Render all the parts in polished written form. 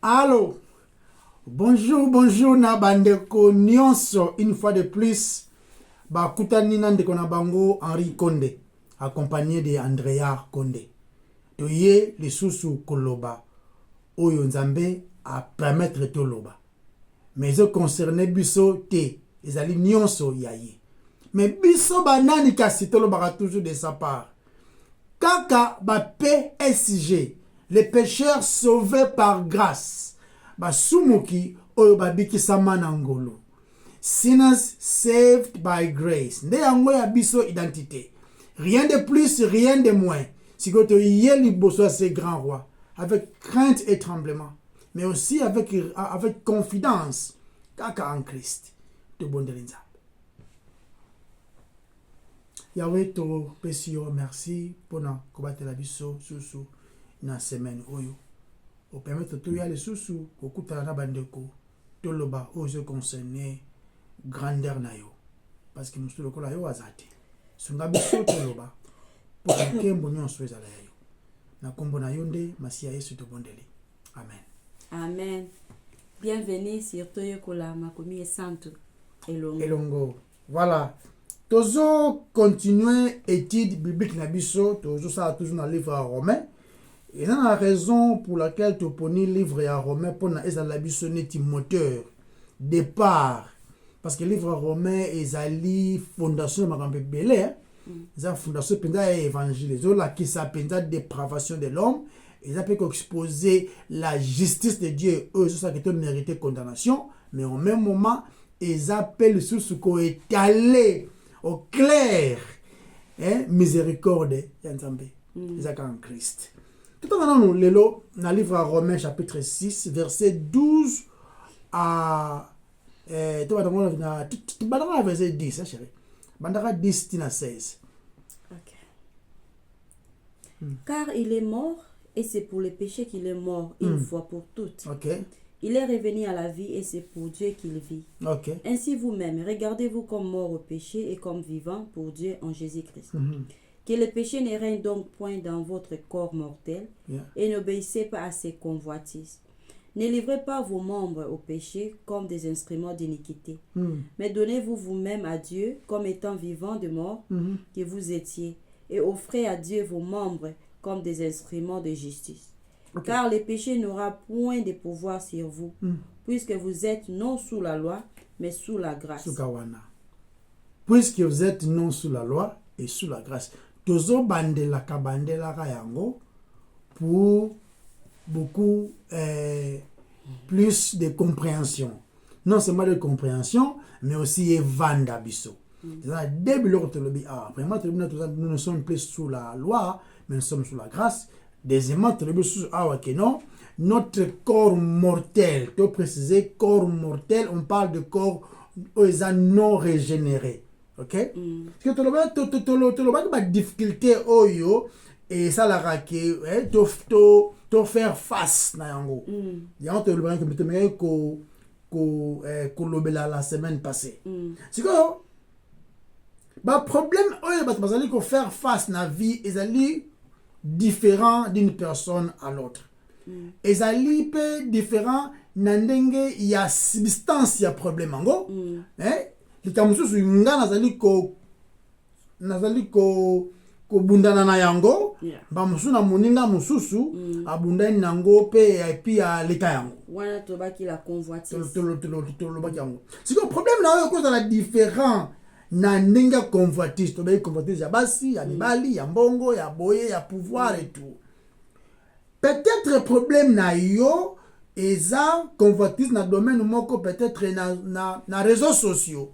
Allô, bonjour na bandeko nyonso, une fois de plus, bakutani na ndeko na bango Henri Konde, accompagné de Andrea Konde. Toye lisusu koloba, oyo nzambe a permettre toloba. Mais eux concerné biso te, ezali nyonso yaye. Mais biso banani kasi tolobaka toujours de sa part. Kaka ba PSG, les pécheurs sauvés par grâce. Ba sumuki oyo babiki samana ngolo. Sinners saved by grace. Nde yango ya biso identité. Rien de plus, rien de moins. Si vous yé liboso à ces grands rois, avec crainte et tremblement, mais aussi avec confidence, kaka en Christ. De bon de l'inzap. Yahweh to pesio merci pour na kobatela biso susu na semaine oyo. Au permettre to ya le susu kokutana na bandeko to loba oyo concerné grandeur na yo. Parce que nous sommes lokola yo azati. Sunga biso to loba. Pour que mbonyo sweza la yo. Na kombo na yonde masia Yesu to bondeli. Amen. Amen. Bienvenue sur Toyokola Makomi Santo Elongo. Elongo. Voilà. Tozo continuer étude biblique na biso, tozo ça toujours dans le livre à Romain. Et c'est la raison pour laquelle tu poni livre à Romain pour na ezala biso neti moteur départ parce que livre à Romain ezali fondation makambe belé. Ça fondation penza évangile. Zo la qui s'appelle dépravation de l'homme. Ils appellent exposer la justice de Dieu. Eux, c'est ça qui te mérité condamnation, mais au même moment, ils appellent sur ce qu'on est allé au clair, miséricorde, Yanzambe, ils ont en Christ. Tout en nous, dans le livre à Romains, chapitre 6, verset 12 à. Tu vas verset 10, hein, chérie. Bandara 10, 16. Ok. Car il est mort, et c'est pour le péché qu'il est mort, une fois pour toutes. Ok. Il est revenu à la vie et c'est pour Dieu qu'il vit. Ok. Ainsi vous-même, regardez-vous comme mort au péché et comme vivant pour Dieu en Jésus-Christ. Que le péché ne règne donc point dans votre corps mortel et n'obéissez pas à ses convoitises. Ne livrez pas vos membres au péché comme des instruments d'iniquité, mais donnez-vous vous-même à Dieu comme étant vivants de mort que vous étiez et offrez à Dieu vos membres comme des instruments de justice. Okay. Car le péché n'aura point de pouvoir sur vous, puisque vous êtes non sous la loi, mais sous la grâce. Puisque vous êtes non sous la loi et sous la grâce. Tozo bandela kabandela kayango pour beaucoup plus de compréhension. Non seulement de compréhension, mais aussi vanda biso. Début vraiment nous ne sommes plus sous la loi, mais nous sommes sous la grâce. Deuxièmement, notre corps mortel, tu préciser, corps mortel, on parle de corps non régénéré. Ok? Parce que tu as une difficulté, et ça l'a raqué, tu faire face. Tu as la semaine passée. C'est quoi? Le problème, c'est que faire face à la vie, c'est différent d'une personne à l'autre. Et ça peut différent nandenge il y a substance il y a problème ngo le tamususu nga nazali ko bundana na yango ba musuna muninga mususu abundani nango pe et puis a leka yango wana to baki la convoitise to baki yango c'est que problème là cause la différent na ndenge convoitise to ba convoitise ya basi ya mibali ya mbongo ya boye ya pouvoir et tout peut-être problème na yo eza convoitise na domaine moko peut-être na réseaux sociaux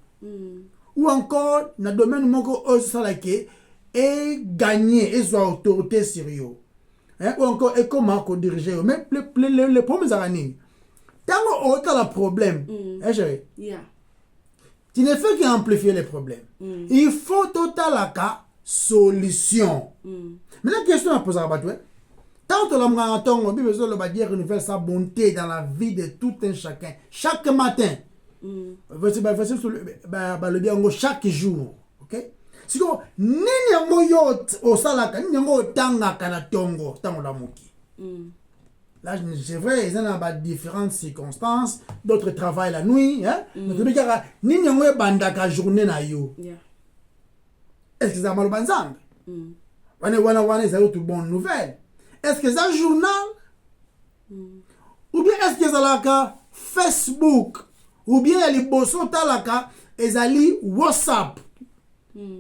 ou encore na domaine moko osalake et gagner et soit autorité sur yo ou encore et comment ko diriger yo mais le problème ça nini tango autant la problème chérie tu ne fais qu'amplifier les problèmes. Il faut total la solution. Mais la question à poser à Batoué, tant que l'homme a entendu, on besoin de dire renouveler sa bonté dans la vie de tout un chacun. Chaque matin. Le bien chaque jour. Ok? Si vous nini yango yo o salaka, nini yango tanga kana tongo, tango la moki. Là, c'est vrai, ils ont différentes circonstances. D'autres travaillent la nuit. Hein? Mais ni nyongo bandaka journée na yo. Est-ce que ça m'a le banzang? Wana, ça a une bonne nouvelle. Est-ce que c'est un journal? Ou bien est-ce que c'est la Facebook? Ou bien les bossons talaka ezali WhatsApp? Ni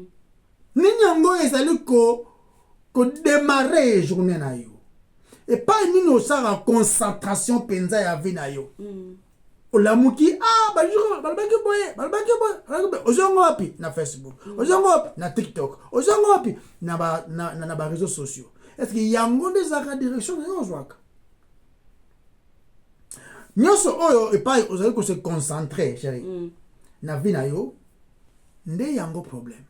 nyongo ezali ko démarrer journée na yo. Et pas ni no sara concentration penza ya vie na yo. Olamuki balbaki boye ozongo wapi na Facebook, ozongo wapi na TikTok, ozongo wapi na ba réseaux sociaux. Est-ce que yango des aka direction na yo zwaka? Nyoso oyo et pas ozali ko se concentrer chérie. Na vie na yo nde yango problème.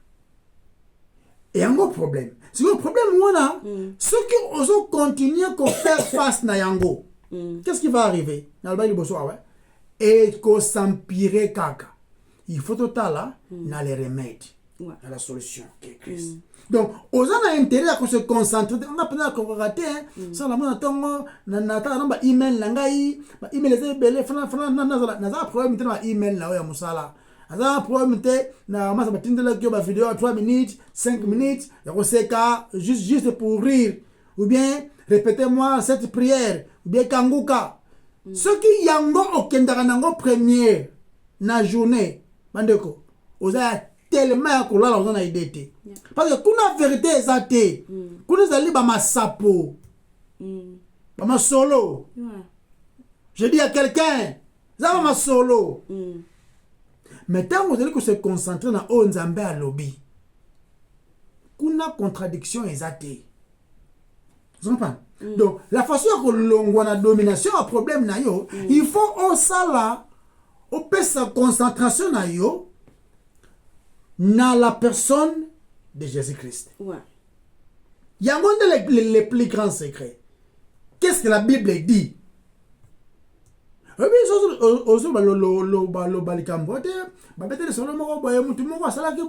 Et un gros problème. C'est le problème, voilà. Ceux qui osent continuer à faire face à Yango, qu'est-ce qui va arriver? Et qu'on s'empirer caca. Il faut total là, dans les remèdes, dans la solution qui est Christ. Donc, aux gens ont intérêt à se concentrer. On a peut-être qu'on raté, ça la monnaie tombe, na email langai, email les belé, na problème de email là où ya musala. Un problème na masa batindela kyo ba vidéo à 3 minutes 5 minutes ya juste pour rire ou bien répétez-moi cette prière ou bien kanguka ce qui yango okendaka nango premier na journée bandeko oza tellement ko la on a idée parce que kuna vérité ezate kuna zali ba masapo ba masolo je dis à quelqu'un ça va solo. Mais tant que vous allez se concentrer dans Onzambe à lobby, kuna contradiction exacte. Vous comprenez? Donc, la façon que l'on a la domination a problème na yo, il faut au sala, au pèse sa concentration na yo, na la personne de Jésus-Christ. Il y a les plus grands secrets. Qu'est-ce que la Bible dit? Oui, ozo lo balikambo te ba betele solo moko boye mutu moko asala ki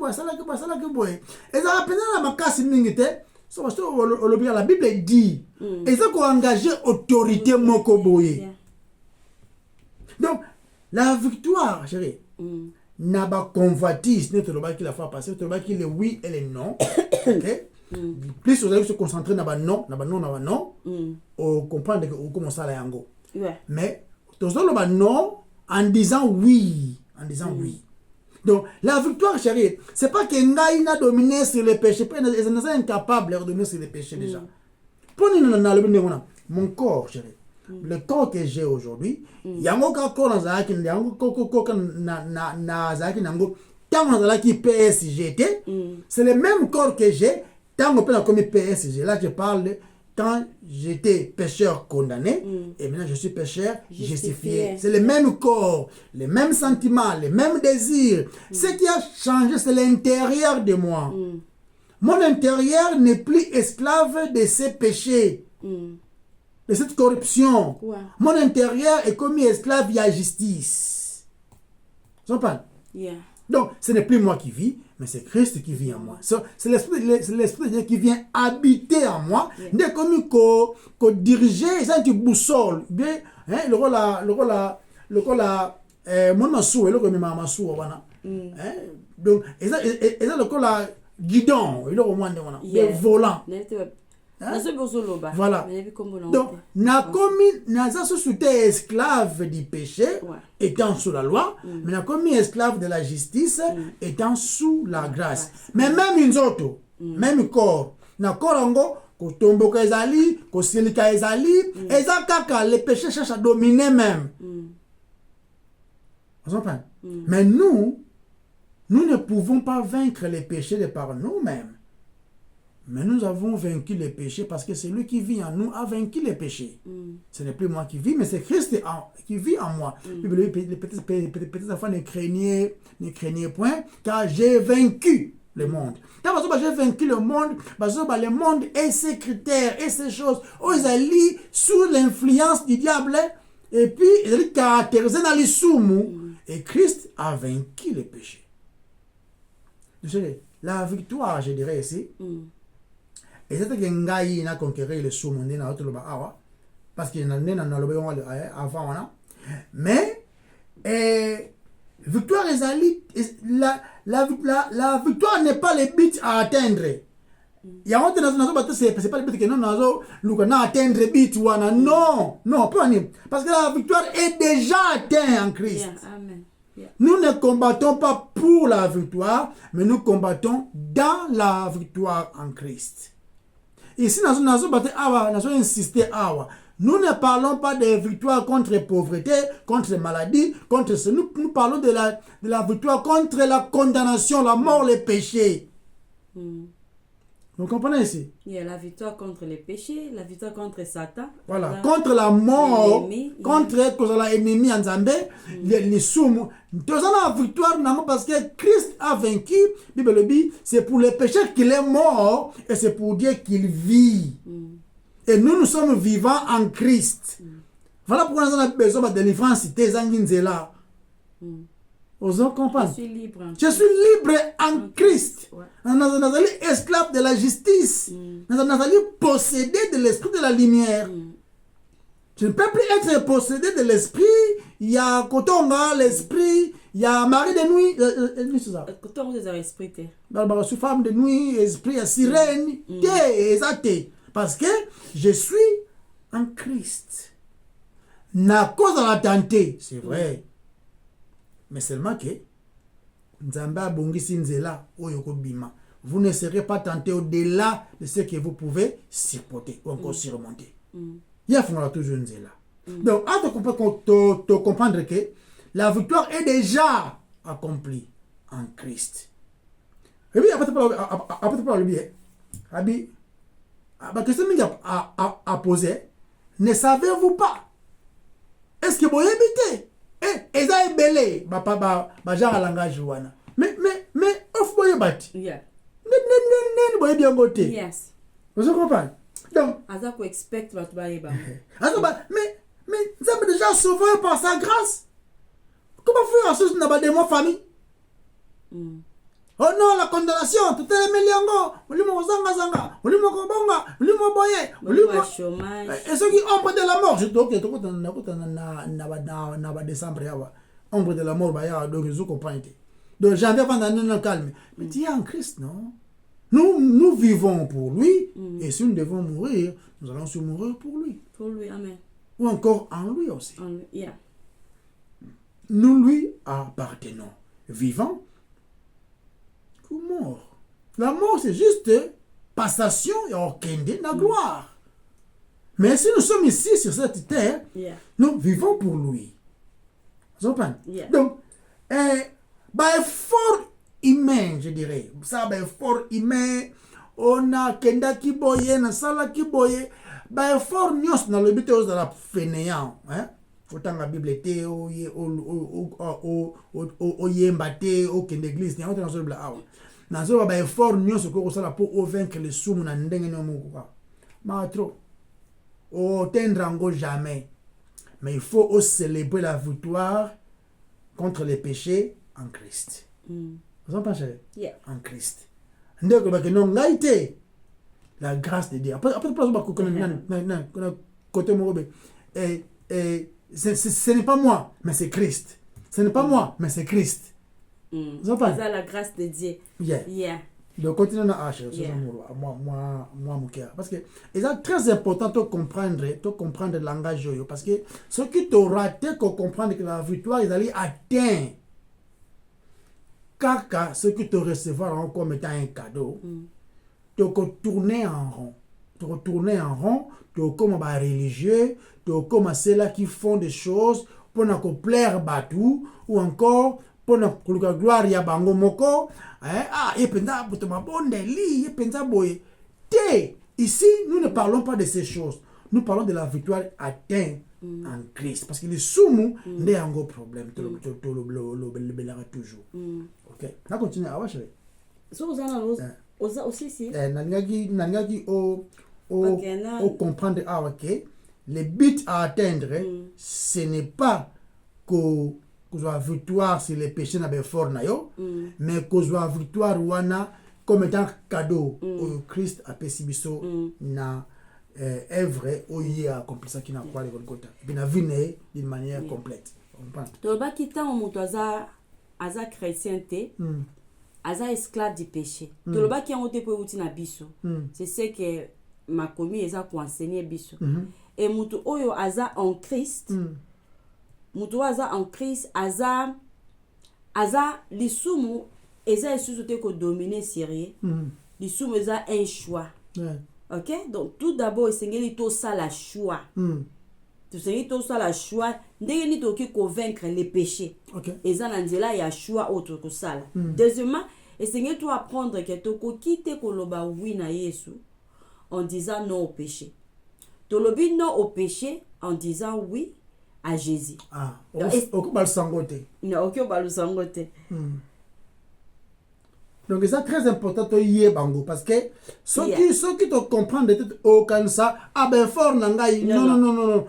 boye ezala pena na makasi mingi te so baso olobi la Bible dit eza ko engager autorité moko boye. Donc la victoire chérie na ba convoitise ne te lo ba ki la fois passée te lo ba ki le oui et le non. OK? Plus vous allez se concentrer na ba non on comprendre que on commence à la yango. Mais non en disant oui. Donc, la victoire, chérie, c'est pas que Ngaï n'a dominé sur les péchés. Ils sont incapables de dominer sur les péchés déjà. Prenez mon corps, chérie. Le corps que j'ai aujourd'hui, il y a un corps dans Zaki, il y a un corps dans Zaki, tant que PSGT, c'est le même corps que j'ai, tant que comme PSG. Là, je parle quand j'étais pécheur condamné, et maintenant je suis pécheur justifié. C'est le même corps, les mêmes sentiments, les mêmes désirs. Ce qui a changé, c'est l'intérieur de moi. Mon intérieur n'est plus esclave de ces péchés, de cette corruption. Mon intérieur est comme esclave de la justice. Vous comprenez? Donc, ce n'est plus moi qui vis, mais c'est Christ qui vit en moi. C'est l'Esprit de Dieu qui vient habiter en moi. Dès comme qu'on diriger, c'est une boussole. Bien, le rôle mon massou, le rôle ma massou, donc, et ça le rôle guidon, le rôle de volant. Voilà. Donc, n'a sous esclave du péché, étant sous la loi, mais n'a commis esclave de la justice, étant sous la grâce. Mais même une autre, même corps, n'a korango, ko tombo ka ezali, ko silika ezali, eza kaka, les péchés cherchent à dominer même. Vous comprenez? Mais nous ne pouvons pas vaincre les péchés de par nous-mêmes. Mais nous avons vaincu les péchés parce que celui qui vit en nous a vaincu les péchés. Ce n'est plus moi qui vis, mais c'est Christ qui vit en moi. Les petits enfants ne craignez point, car j'ai vaincu le monde. Quand j'ai vaincu le monde, le monde et ses critères et ses choses, ils allaient sous l'influence du diable, et puis ils allaient caractériser dans les soumous. Et Christ a vaincu les péchés. La victoire, je dirais ici, et c'est que Ngaï n'a conquéré le sous-monde dans l'autre awa. parce qu'il y en a avant voilà. Mais victoire la victoire n'est pas le but à atteindre. Il y a un autre c'est pas le but que nous atteindre le but non pas parce que la victoire est déjà atteinte en Christ. Yeah, amen. Yeah. Nous ne combattons pas pour la victoire, mais nous combattons dans la victoire en Christ. Ici, nous insister nous ne parlons pas de victoire contre la pauvreté, contre la maladie, contre ce. Nous parlons de la victoire contre la condamnation, la mort, les péchés. Vous comprenez ici? Il y a la victoire contre les péchés, la victoire contre Satan. Voilà, contre la mort, contre l'ennemi en Zambé, les soumous. Nous avons la victoire parce que Christ a vaincu. Bible dit, c'est pour les péchés qu'il est mort et c'est pour Dieu qu'il vit. Et nous sommes vivants en Christ. Voilà pourquoi nous avons besoin de délivrance. Vous comprenez? Je suis libre en Christ. Nous sommes esclaves de la justice. Nous sommes possédés de l'esprit de la lumière. Je ne peux plus être possédé de l'esprit. Il y a Kotonga, l'esprit. Il y a Marie de nuit. C'est ça. Kotonga, c'est l'esprit. Je femme de nuit, esprit, sirène. Parce que je suis en Christ. Na cause de la tenter, c'est vrai. Mais seulement que vous ne serez pas tenté au-delà de ce que vous pouvez supporter ou encore surmonter. Il y a toujours une zéla. Donc, à te comprendre que la victoire est déjà accomplie en Christ. Et puis, après, le biais, la question à poser, ne savez-vous pas? Est-ce que vous habitez? Et ça est belé, genre langage wana. Mais, off boy bat. Yeah. Yes. Vous comprenez? Donc, Aza ko expect bat ba yeba. mais ça me déjà sauvé par sa grâce. Comment faire ça dans ma famille? Oh non, la condamnation, tout est meliango, olimo zanga, olimo kobonga, olimo boye, olimo chômage. Et ceux qui ont pris de la mort, je dois décembre ombre de la mort donc je comprends. Donc j'avais pendant un calme. Mais tu es en Christ, non? Nous vivons pour lui et si nous devons mourir, nous allons se mourir pour lui. Pour lui, amen. Ou encore en lui aussi. En lui, yeah. Nous lui appartenons, vivants ou morts. La mort c'est juste passation et okende la gloire. Mais si nous sommes ici sur cette terre, nous vivons pour lui. Vous comprenez? Donc, effort humain, je dirais. Ça, effort humain, on a kenda ki boye, na sala ki boye, effort nyos na le but de la fainéant. Autant la Bible était, o yembate, o kende église, n'y a autre chose là. Na so ba effort nyos ko sala pour vaincre les soum na ndenge no muko. Ma trop. O tendrango jamais. Mais il faut aussi célébrer la victoire contre les péchés en Christ. Vous en pensez? Yeah. En Christ. La grâce de Dieu. Après, ce n'est pas moi, mais c'est Christ. Ce n'est pas moi, mais c'est Christ. Vous en pensez? La grâce de Dieu. Yeah. Donc, continuons à acheter. Moi, parce que c'est très important de comprendre le langage. Parce que ce qui t'aura été comprendre que la victoire, ils allaient atteindre. Kaka, ce qui te recevoir comme étant un cadeau, tu tourner en rond. Tu retourner en rond, tu comme un religieux, tu comme ceux-là qui font des choses pour nous plaire batou, ou encore pour nous gloire ya bango moko. Ici, nous ne parlons pas de ces choses. Nous parlons de la victoire atteinte en Christ. Parce que les soumous, il y a un gros problème. Tu le toujours. Ok. On continue. Ah ouais, chérie. Aussi, Nangaki comprendre que le but à atteindre, ce n'est pas que soit victoire sur les péchés na fort na yo, mais que soit victoire wana comme étant cadeau au Christ a pesibiso na est vrai, où il y a accompli ça qui n'a pas le Golgotha. Et puis, la vie n'est d'une manière complète. Toloba kita omuntu aza chrétien te, aza esclave du péché. Toloba ki yango te po uti na biso. C'est ce que ma commis eza ko enseigner biso. Et mutu oyo aza en Christ. Mutu aza en Christ, aza lisumu eza esusu te ko dominer sérieux. Lisumu eza un choix. OK? Donc tout d'abord esengeli to ça la choix. Tu sais tout ça la choix ndenge ni to ki convaincre les péchés. OK. Eza na nzela ya choix autre que ça. Deuxièmement, esengeli to apprendre que to ko kite ko loba oui na Yesu en disant non au péché. To lobi non au péché en disant oui à Jésus. Ah, au bal sangote. Non, au bal sangote. Donc c'est très important de y bango parce que ceux qui te comprennent de tout au ça ah ben fort nangai non.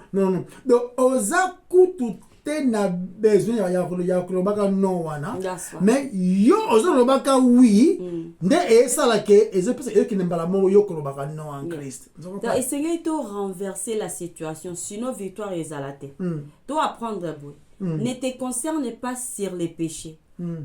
Donc oza kutu te na besoin ya kolobaka non wana mais yo oza kolobaka oui nde esa la ke ezo pesa yo kinembala mo yo kolobaka non en Christ. Donc essayer de renverser la situation sinon victoire ezalate. To apprendre boy. Ne te concerne pas sur les péchés.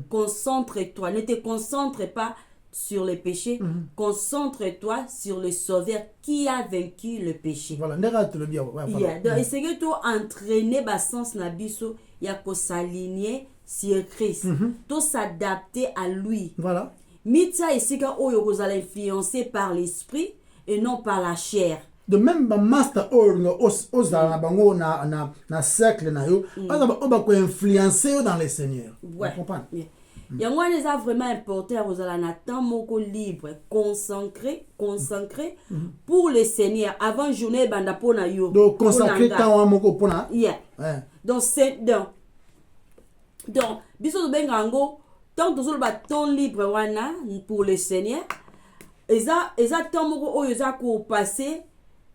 Concentre-toi, ne te concentre pas sur les péchés, concentre-toi sur le Sauveur qui a vaincu le péché. Voilà, ne le bien. Donc, essayer de entraîner bas sens na biso, ya ko s'aligner sur Christ, to s'adapter à lui. Voilà. Mitsa esika oyo ko zala influencé par l'esprit et non par la chair. De même master ozala bango na cercle na yo oba ko influencer dans les seigneurs. Ouais. Vous comprenez? Yango wana eza vraiment important ozala na temps moko libre, consacré pour le Seigneur avant journée banda pona yo. Donc consacrer temps moko pona. Donc c'est donc biso benga ngo tant tozolo ba temps libre wana pour le Seigneur. Eza temps moko oyo eza ko passer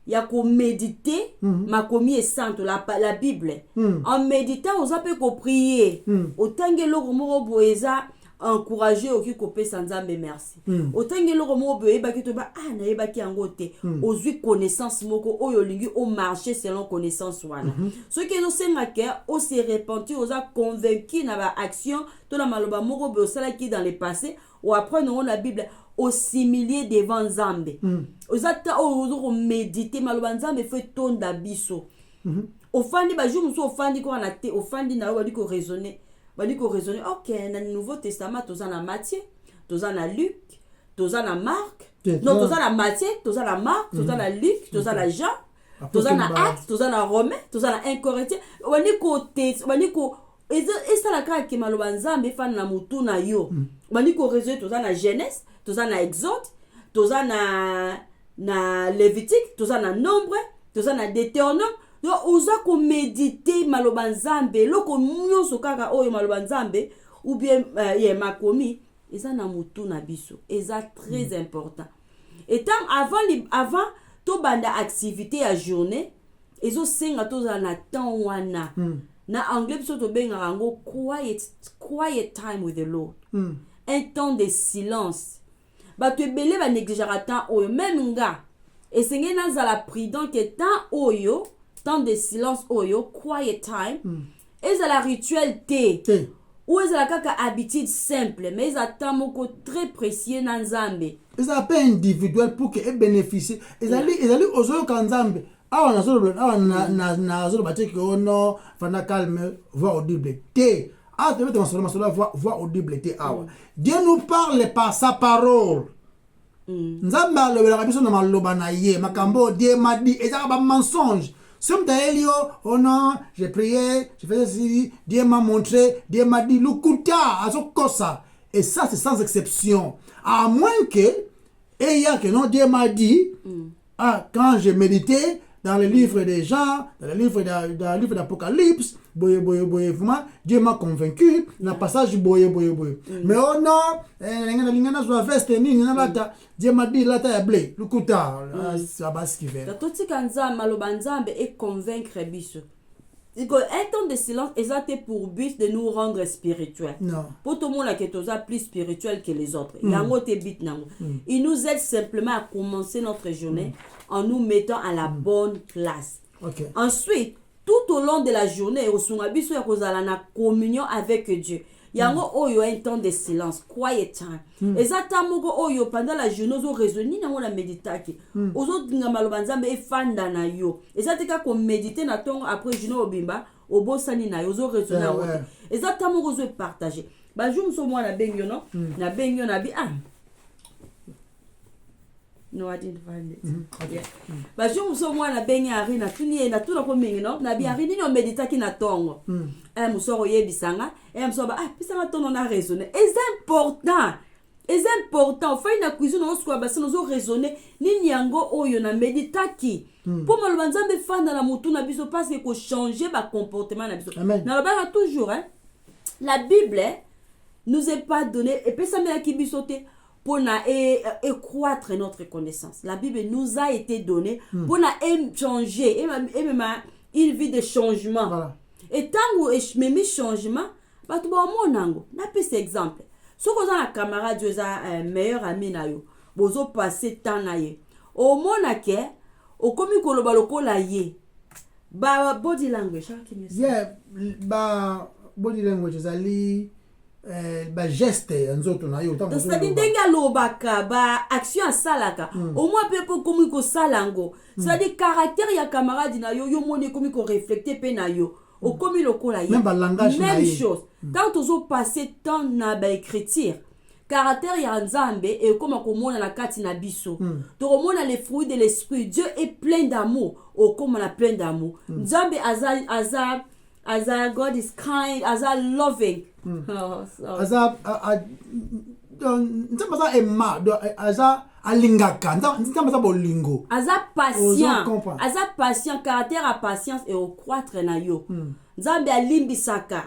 ya ko méditer makomi est sainte la Bible en méditant on peut ko prier autant que loko moko boeza encourager oki ko pesa nzambe merci autant que loko moko boeba ki to ba na yeba ki angote ozui connaissance moko oyo lingi au marcher selon connaissance wana ce qui est senga ke o se repentir oza convaincu na ba action to na maloba moko bo sala ki dans le passé ou après nous la Bible au similier devant Nzambe. Ozata o méditer maloba Nzambe fait ton d'abiso. Ofandi ba jour muso ofandi ko na te ofandi na wadi ko raisonner. Wadi ko raisonner OK, dans le Nouveau Testament toza na Matthieu, toza na Luc, toza na Marc. Non, toza na Matthieu, toza na Marc, toza na Luc, toza na Jean, toza na Actes, toza na Romains, toza na 1 Corinthiens. Wadi ko et ça la ka ke maloba Nzambe fa na mutu na yo. Wadi ko raisonner toza na Genèse, toza na Exode, toza na Lévitique, toza na Nombre, toza na Deutéronome. Donc oza ko méditer maloba Nzambe loko nyonso kaka oyo maloba Nzambe ou bien makomi eza na mutu na biso eza très important. Et tant avant to banda activité à journée ezo senga toza na temps wana na anglais biso to benga rango quiet time with the Lord. Un temps de silence. Ba tu belé ba négligera temps oyo même nga esengé na za la prudent que temps oyo temps de silence oyo quiet time et la rituel te ou est la kaka habitude simple mais ils attendent moko très précieux na Nzambe ils appellent individuel pour que bénéficie ils allaient ozo ka Nzambe awa na zolo batiki ono fana calme voix audible te ah tu veux te seulement voix audible te awa Dieu nous parle par sa parole. Nzambe alobela biso na maloba na ye makambo Dieu m'a dit et ça ba mensonge. Oh non, j'ai prié, j'ai fait ceci, Dieu m'a montré, Dieu m'a dit, Lukuta, Azokosa. Et ça, c'est sans exception. À moins que, et il y a que non, Dieu m'a dit, quand j'ai médité dans le livre des gens, dans le livre d'Apocalypse, Dieu m'a convaincu, dans le passage, mais oh non, Dieu m'a dit, là, t'as blé, Lukuta, c'est pas ce qu'il fait. Toti kanza maloba Nzambe et convaincre biso. un temps de silence, exact pour but de nous rendre spirituels. Non. Pour tout le monde qui est plus spirituel que les autres. Il nous aide simplement à commencer notre journée en nous mettant à la bonne place. Okay. Ensuite, tout au long de la journée, au sungabiso ya kozala na communion avec Dieu. Yango oyo un temps de silence, quiet time. Exactement oyo pendant la journée ozo raisonner na la méditaki. Ozo dinga maloba nzambe efanda na yo. Exactement ko méditer na tongo après journée obimba, obosani na yo ozo raisonner na wote. Exactement ozo partager. Ba jour so moi na bengyo no, na bengyo na bi No, I didn't find it. Okay. Ba jour muso mwana bengi ari na tuni na tuna ko mingi no na bi ari ni no medita ki na tongo. Muso ko yebisanga, muso ba pisanga tono na raisonner. C'est important. C'est important. Fa ina cuisine no swa ba sino zo raisonner ni nyango oyo na medita ki. Pour mo banzambe fanda na mutu na biso parce que ko changer ba comportement na biso. Na ba toujours la Bible nous est pas donné et puis ça me la ki bisoté pour accroître notre connaissance. La Bible nous a été donnée pour changer et même une vie de changement. Voilà. Et tant que je me mets changement, bah tu vois mon ango. Na peux cet exemple. Si vous avez un camarade, vous avez un meilleur ami na yo, vous avez passé temps na ye. Au monake, au komi koloba lokola ye. Ba body language, yeah, ba body language zali ba geste nzoto na yo donc ça dit ndenga lobaka ba action salaka au moins pepo komi ko salango ça dit caractère ya camarade na yo yo moni komi ko reflecter pe na yo au komi lokola ye même chose quand ozo passer temps na ba écriture caractère ya nzambe et comme ko mona na kati na biso to mona les fruits de l'esprit. Dieu est plein d'amour au comme on a plein d'amour nzambe Aza God is kind, Aza loving. Aza nzambaza ema aza alingaka nzambaza bolingo. Aza patient, caractère à patience et au croître na yo. Nzambe alimbisaka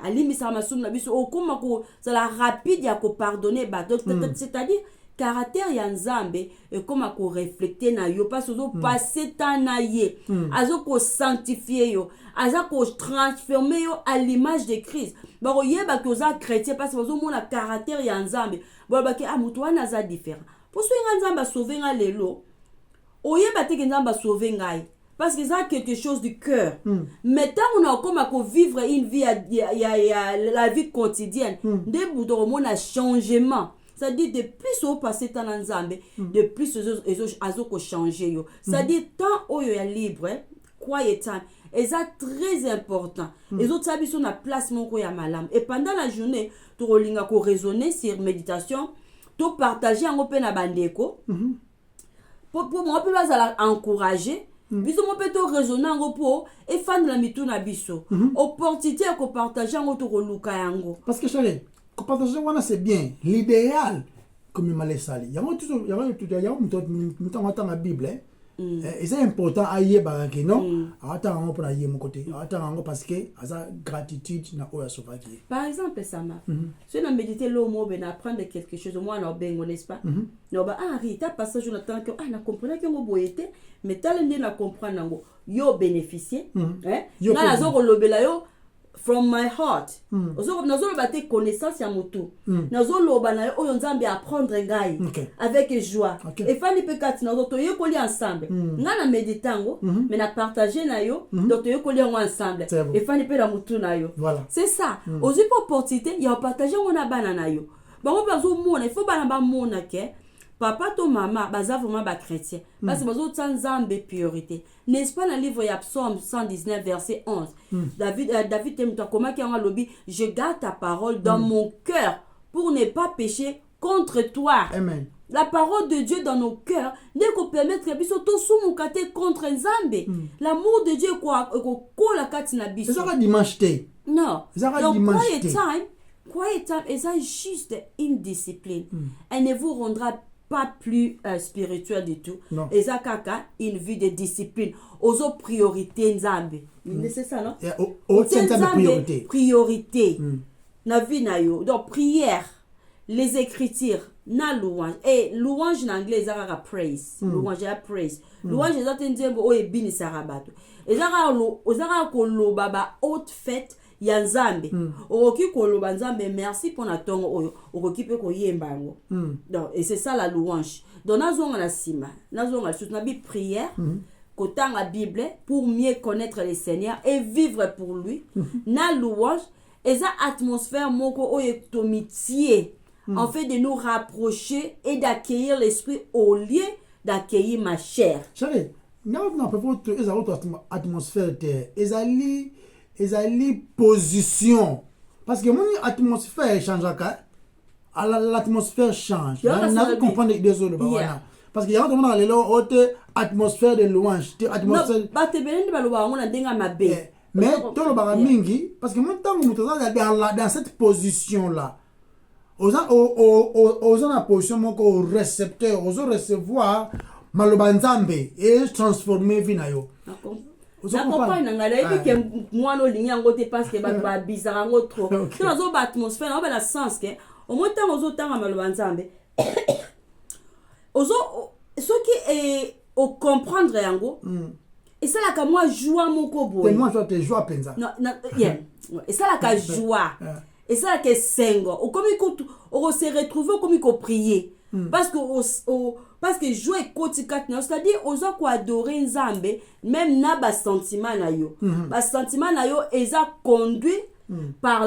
masumu na biso okoma ko la rapide ya ko pardonner ba c'est-à-dire caractère ya nzambe et comme ko refléter na yo parce que passer temps na ye azo ko sanctifier yo aza ko transformer yo à l'image de Christ ba ko yeba ko za chrétien parce que ozo mona caractère ya nzambe ba ba ke amutu wana za différent pour so nzamba sauver nga lelo oyeba te ke nzamba sauver ngai parce que ça quelque chose du cœur mais tant on a comme ko vivre une vie la vie quotidienne de boudoro mona changement. Ça dit de plus au passé temps nzambe de plus azoko changer yo. Ça dit tant oyo ya libre quiet time et ça très important. Les autres sabi sur la place moko ya malam et pendant la journée to rolinga ko raisonner sur méditation to partager en pe na bandeko pour moi peut bazala encourager biso mo pe to raisonner en po et fan la mitu na biso opportunité ko partager en to luka yango parce que chale ko partager wana c'est bien l'idéal comme malé sali yango tout yango muto ma Bible et c'est important à yeba ke non attends on pour yé mon côté attends parce que asa gratitude na oya sofaki par exemple ça m'a si on méditer le mot ben apprendre quelque chose moi na bengo n'est-ce pas no ba rita passage on attend que na comprendre que ngo boyete mais talende na comprendre ngo yo bénéficier na azoko lobela yo from my heart nazo loba te connaissance ya motu nazo loba na oyo nzambe apprendre ngai avec joie et fani pe kati nazo to yekoli ensemble nga na méditango mais na partager na yo donc to yekoli ngo ensemble et fani pe la motu na yo c'est ça ozi pour opportunité ya partager ngo na bana na yo bango bazo mona il faut bana ba mona ke papa to mama baza vraiment ba chrétien parce que bazo tsanzambe priorité n'est-ce pas dans le livre ya Psaume 119 verset 11 David t'aime comment qui a lobby je garde ta parole dans mon cœur pour ne pas pécher contre toi. Amen. La parole de Dieu dans nos cœurs n'est qu'on permettre que biso to sumukate contre nzambe. L'amour de Dieu quoi ko la katina biso. C'est ça dimanche té. Non. Donc quiet time est ça juste une discipline. Elle ne vous rendra pas plus spirituel du tout. Et ça kaka une vie de discipline. Aux autres priorités nzambe. C'est ça non? Au centre de priorité. Priorité. Na vie na yo. Donc prière. les écritures na louange et louange en anglais ezaka praise louange ya praise louange ezate nzembo oyo ebinisaka bato ezaka koloba ba haute fête ya nzambe okoki koloba nzambe merci pour na tongo oyo okoki pe koyemba yango donc et c'est ça la louange donc nazonga na sima nazonga surtout na bi prière kotanga la Bible pour mieux connaître le Seigneur et vivre pour lui na louange eza atmosphère moko oyo tomitie en fait de nous rapprocher et d'accueillir l'esprit au lieu d'accueillir ma chair. Chérie, non peut pas eza autre atmosphère te ezali position parce que mon atmosphère change l'atmosphère change. Na comprendre désolé ba parce que y a vraiment les haute atmosphère de louange, atmosphère non ba te belende ba loba ngona ndenga mabe. Mais tout le baga mingi parce que mon temps dans cette position là aux en position mon récepteur aux recevoir maloba nzambe et transformer vie na yo na comprendre ngala ebi ke mwana olingi yango te parce que ba bizarre ngo trop to nazo ba atmosphère na ba la sens que au moins temps ozo tanga maloba nzambe ozo soki au comprendre yango et ça là que moi joie moko boy moi je joie penza non yeah et ça là que joie et ça là que sengo au comme on se retrouver comme ko prier parce que jouer kotika c'est-à-dire ozo ko adorer nzambe même na ba sentiment na yo ba sentiment na yo eza conduit par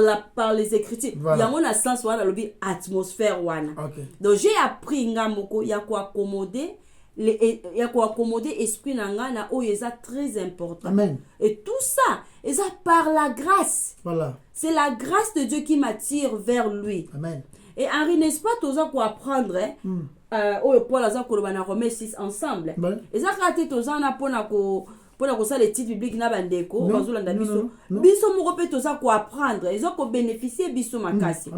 les écritures il y a mon sens wana lobi atmosphère wana donc j'ai appris ngamoko ya ko accommoder ya ko accommoder esprit nanga na o eza très important. Amen. Et tout ça eza par la grâce. Voilà. C'est la grâce de Dieu qui m'attire vers lui. Amen. Et Henri, n'est-ce pas toza ko apprendre o Paul aza ko na Romains 6 ensemble. Eza kate toza na pona ko ça les titres bibliques na bandeko bazolanda biso biso moko pe toza ko apprendre eza ko bénéficier biso makasi.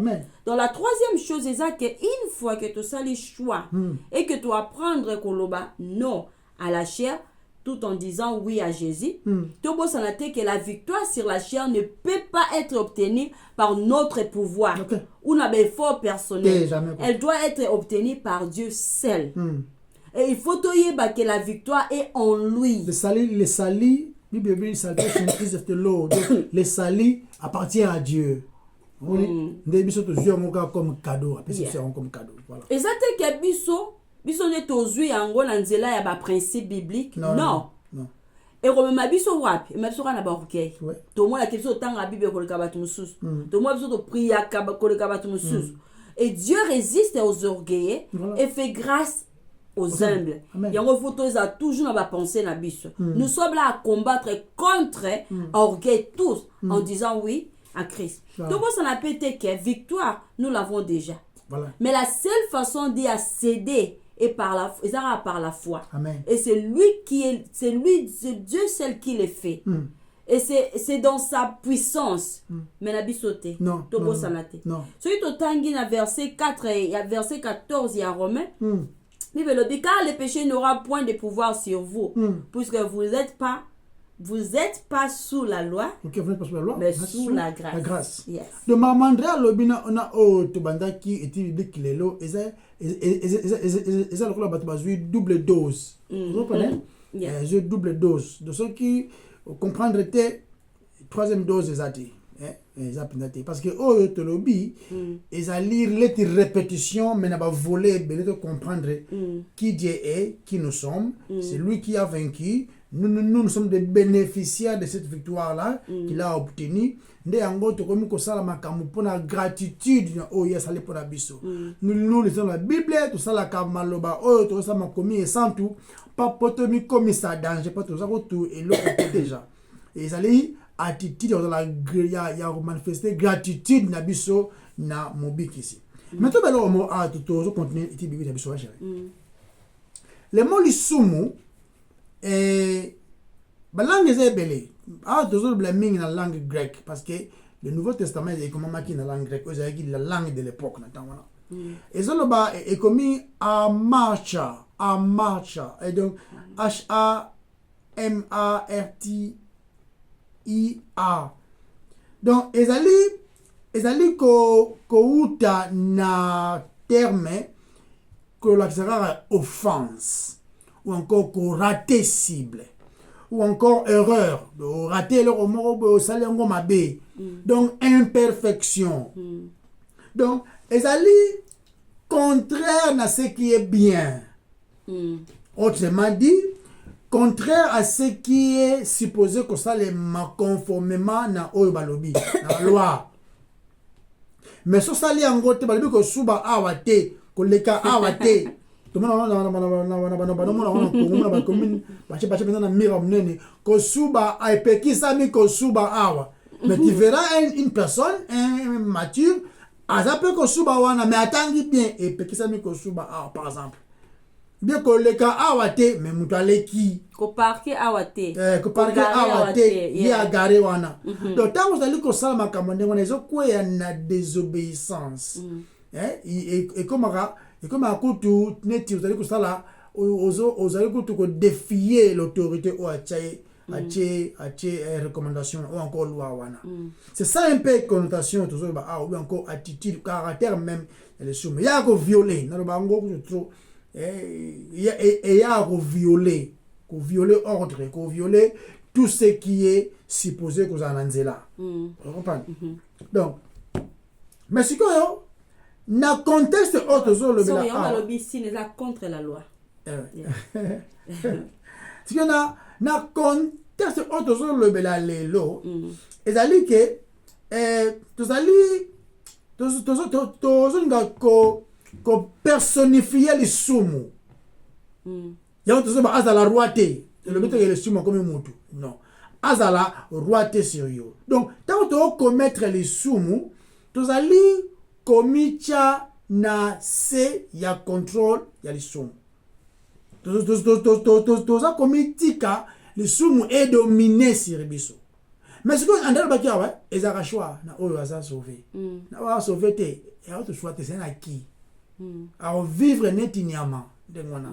Dans la troisième chose eza que une fois que tu sali choix et que tu apprendre koloba non à la chair tout en disant oui à Jésus to bosana te que la victoire sur la chair ne peut pas être obtenue par notre pouvoir ou na effort personnel. Elle doit être obtenue par Dieu seul. Et il faut que la victoire est en lui. Le salut, le salut appartient à Dieu. Comme cadeau. Voilà. Et ça te que biso ne tozui yango na nzela ya ba principe biblique. Non. Et comme ma biso wapi, ma biso na ba ok. To mo la question tanga Bible ko le kabatu mususu. To mo biso to priya ko le kabatu mususu. Et Dieu résiste aux orgueilleux et fait grâce aux humbles. Yango photos a toujours na ba pensée na biso. Nous sommes là à combattre contre orgueil tous en disant oui à Christ. Donc ça n'a pas été que victoire, nous l'avons déjà. Voilà. Mais la seule façon d'y accéder est par la foi. Amen. Et c'est Dieu seul qui le fait. Et c'est dans sa puissance. Mais la bisoté. Non. Non. Celui qui tangi na verset 4 et verset 14 il y a Romains. Bible dit car le péché n'aura point de pouvoir sur vous puisque vous n'êtes pas sous la loi, vous n'êtes pas sous la loi, mais sous la grâce. La grâce. Yes. De ma mandra lobina on a to banda qui était biblique lelo eza le club battu double dose. Vous comprenez? Double dose. De ceux qui comprendre était troisième dose exacte. Parce que oh te lobby ils à lire les répétitions mais n'a pas volé de comprendre qui Dieu est, qui nous sommes, c'est lui qui a vaincu. Nous sommes des bénéficiaires de cette victoire là qu'il a obtenue. Nde ango to komi ko sala makamu pona gratitude oh yes ale pona biso. Nous lisons la Bible tout ça la kamaloba oh to ça makomi et sans tout pas potomi comme ça danger pas tout ça tout et l'autre déjà. Et ils allaient attitude dans la ya manifester gratitude na biso na mobiki ici. Maintenant alors mo a tout continuer et bibi na biso wa chérie. Le mot lisumu et la langue est belle. Toujours blaming la langue grecque parce que le Nouveau Testament est comme marqué dans la langue grecque, c'est la langue de l'époque notamment. Et ça est commis à marcha et donc HAMARTIA. Donc ezali ezali kouta na terme kolakisaka offense ou encore rater cible ou encore erreur, rater le mot osali yango mabe. Donc imperfection. Donc ezali contraire à ce qui est bien. Autrement dit, contraire à ce qui est supposé que ça les conformément na oyo balobi na loi. Mais so sali yango te balobi ko suba awate ko leka awate. To mona na commune bache na mira mnene ko suba aipekisa mi ko suba awa. Mais tu verras une personne mature azape ko suba wana mais atangi bien et pekisa mi ko suba awa par exemple. Bien que le cas awate mais mutale qui ko parquet awate ko parquet awate ya gare wana. Donc tant vous allez ko sala makamande wana ezo kwa na désobéissance. Et comme akutu neti vous allez ko sala vous allez ko défier l'autorité ou achaye recommandation ou encore loi wana. C'est ça un peu connotation toujours ou encore attitude caractère même les choses. Mais il y a ko violer na bango trop il y a violer ordre, violer tout ce qui est supposé que vous en avez là. Vous comprenez? Donc, mais si quoi, dans le contexte autre chose, le on a lobby si contre la loi. Si on a dans le contexte autre chose, le bela lelo, et ça dit que tout ko personnifier les sumu. Y'a tout ça azala roité. Le but est le sumu comme mutu. Non. Azala roité sérieux. Donc tant que commettre les sumu, tous ali komicha na se ya contrôle ya les sumu. Tous a komitika les sumu est dominé sur biso. Mais ce que andal bakia ouais, ezaka choix na oyo aza sauver. Na wa sauver te, et autre choix te c'est na qui. À vivre netinyama de ngona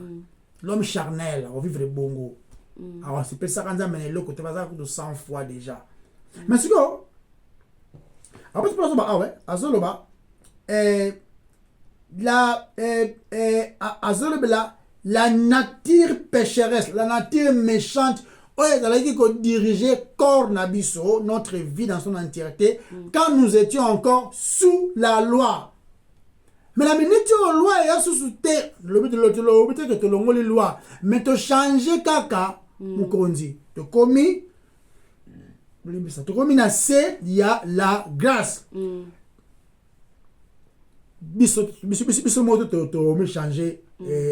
l'homme charnel à vivre bongo alors c'est ça quand ça mène le côté bazar de 100 fois déjà mais c'est quoi après tu penses ah ouais azoloba la nature pécheresse, la nature méchante elle a dit qu'on dirigeait corps nabiso notre vie dans son entièreté quand nous étions encore sous la loi. Mais la minute où la loi est sous terre, le but que tu l'as les lois, mais tu changes kaka, mukonzi, tu commis, tu commis na se, il y a la grâce. Biso moto tu changer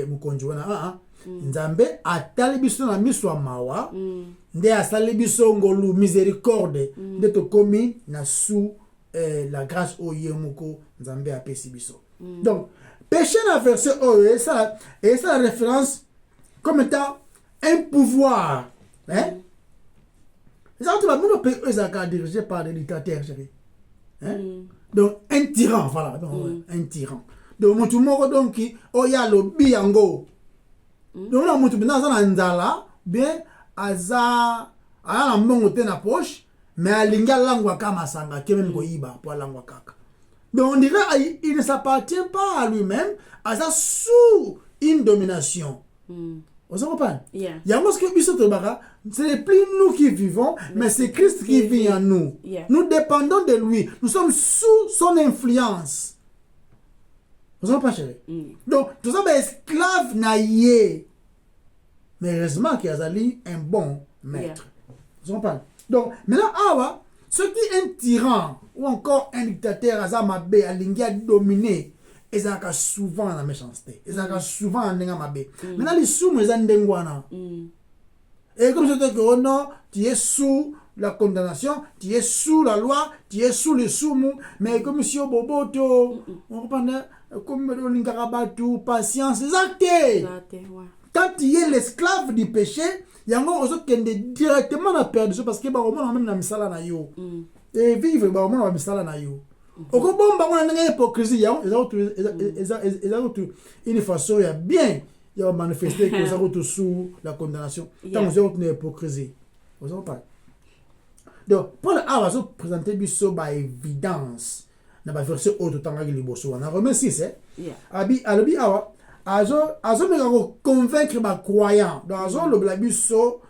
mukonzi wana nzambe atali biso na miso mawa nde asali biso ngolu miséricorde nde to commis na sous la grâce au yemuko nzambe apesi biso. Donc, péché dans le verset O, et ça la référence comme étant un pouvoir. Hein? Les autres, ils sont dirigés par des dictateurs, chérie. Donc, un tyran, voilà. Donc, un tyran. Donc, tout le monde, donc, il y a le biango. Donc, là, tout le monde, bien, aza, a la mongo te na poche, mais a linga langwa kama sanga, qui même ko iba, pour langwa kaka. Donc on dirait qu'il ne s'appartient pas à lui-même, à ça sous une domination. Vous comprenez? Il y a ce que ce n'est plus nous qui vivons, mais c'est Christ qui vit en nous. Nous dépendons de lui. Nous sommes sous son influence. Vous comprenez, chérie? Donc, tout ça, c'est esclave naïe. Mais heureusement qu'il y a un bon maître. Vous comprenez? Donc, maintenant, ce qui est un tyran ou encore un dictateur, Azamabe, Alingia dominé, ils sont souvent dans la méchanceté. Ils sont souvent en Nengamabe. Maintenant, les sous, ils sont Ndengwana. Et comme je te dis, oh non, tu es sous la condamnation, tu es sous la loi, tu es sous les sous-mous. Mais comme si au Boboto, on reprend comme le Lingarabatu, patience, exacté. Quand tu es l'esclave du péché, il y a un autre qui est directement à perdre parce que au moins même na misala na yo et vivre au moins na misala na yo au bon ba on a hypocrisie ils ont une façon ya bien il a manifester que ça retourne sous la condamnation tant vous avez une hypocrisie vous en parlez donc Paul a présenter biso ba évidence na ba verset autre tangaki liboso wana Romains 6 Yeah. alobi awa azomeka convaincre ba croyants donc azoloba biso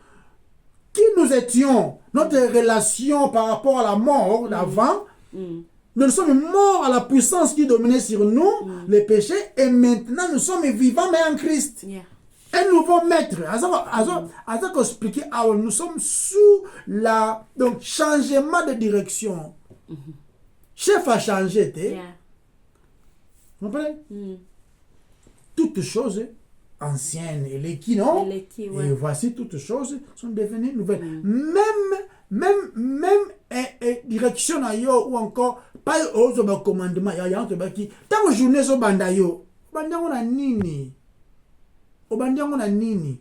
qui nous étions, notre relation par rapport à la mort d'avant. Nous sommes morts à la puissance qui dominait sur nous, les péchés, et maintenant nous sommes vivants mais en Christ. Yeah. Un nouveau maître. Azak expliqué, nous sommes sous la donc changement de direction. Chef a changé, Yeah. vous comprenez? Toutes choses anciennes et les qui non, ouais. et voici toutes choses sont devenues nouvelles. Même direction à yo ou encore pas aux commandements ya ya qui tant journée so banda yo bandango na nini obandango na nini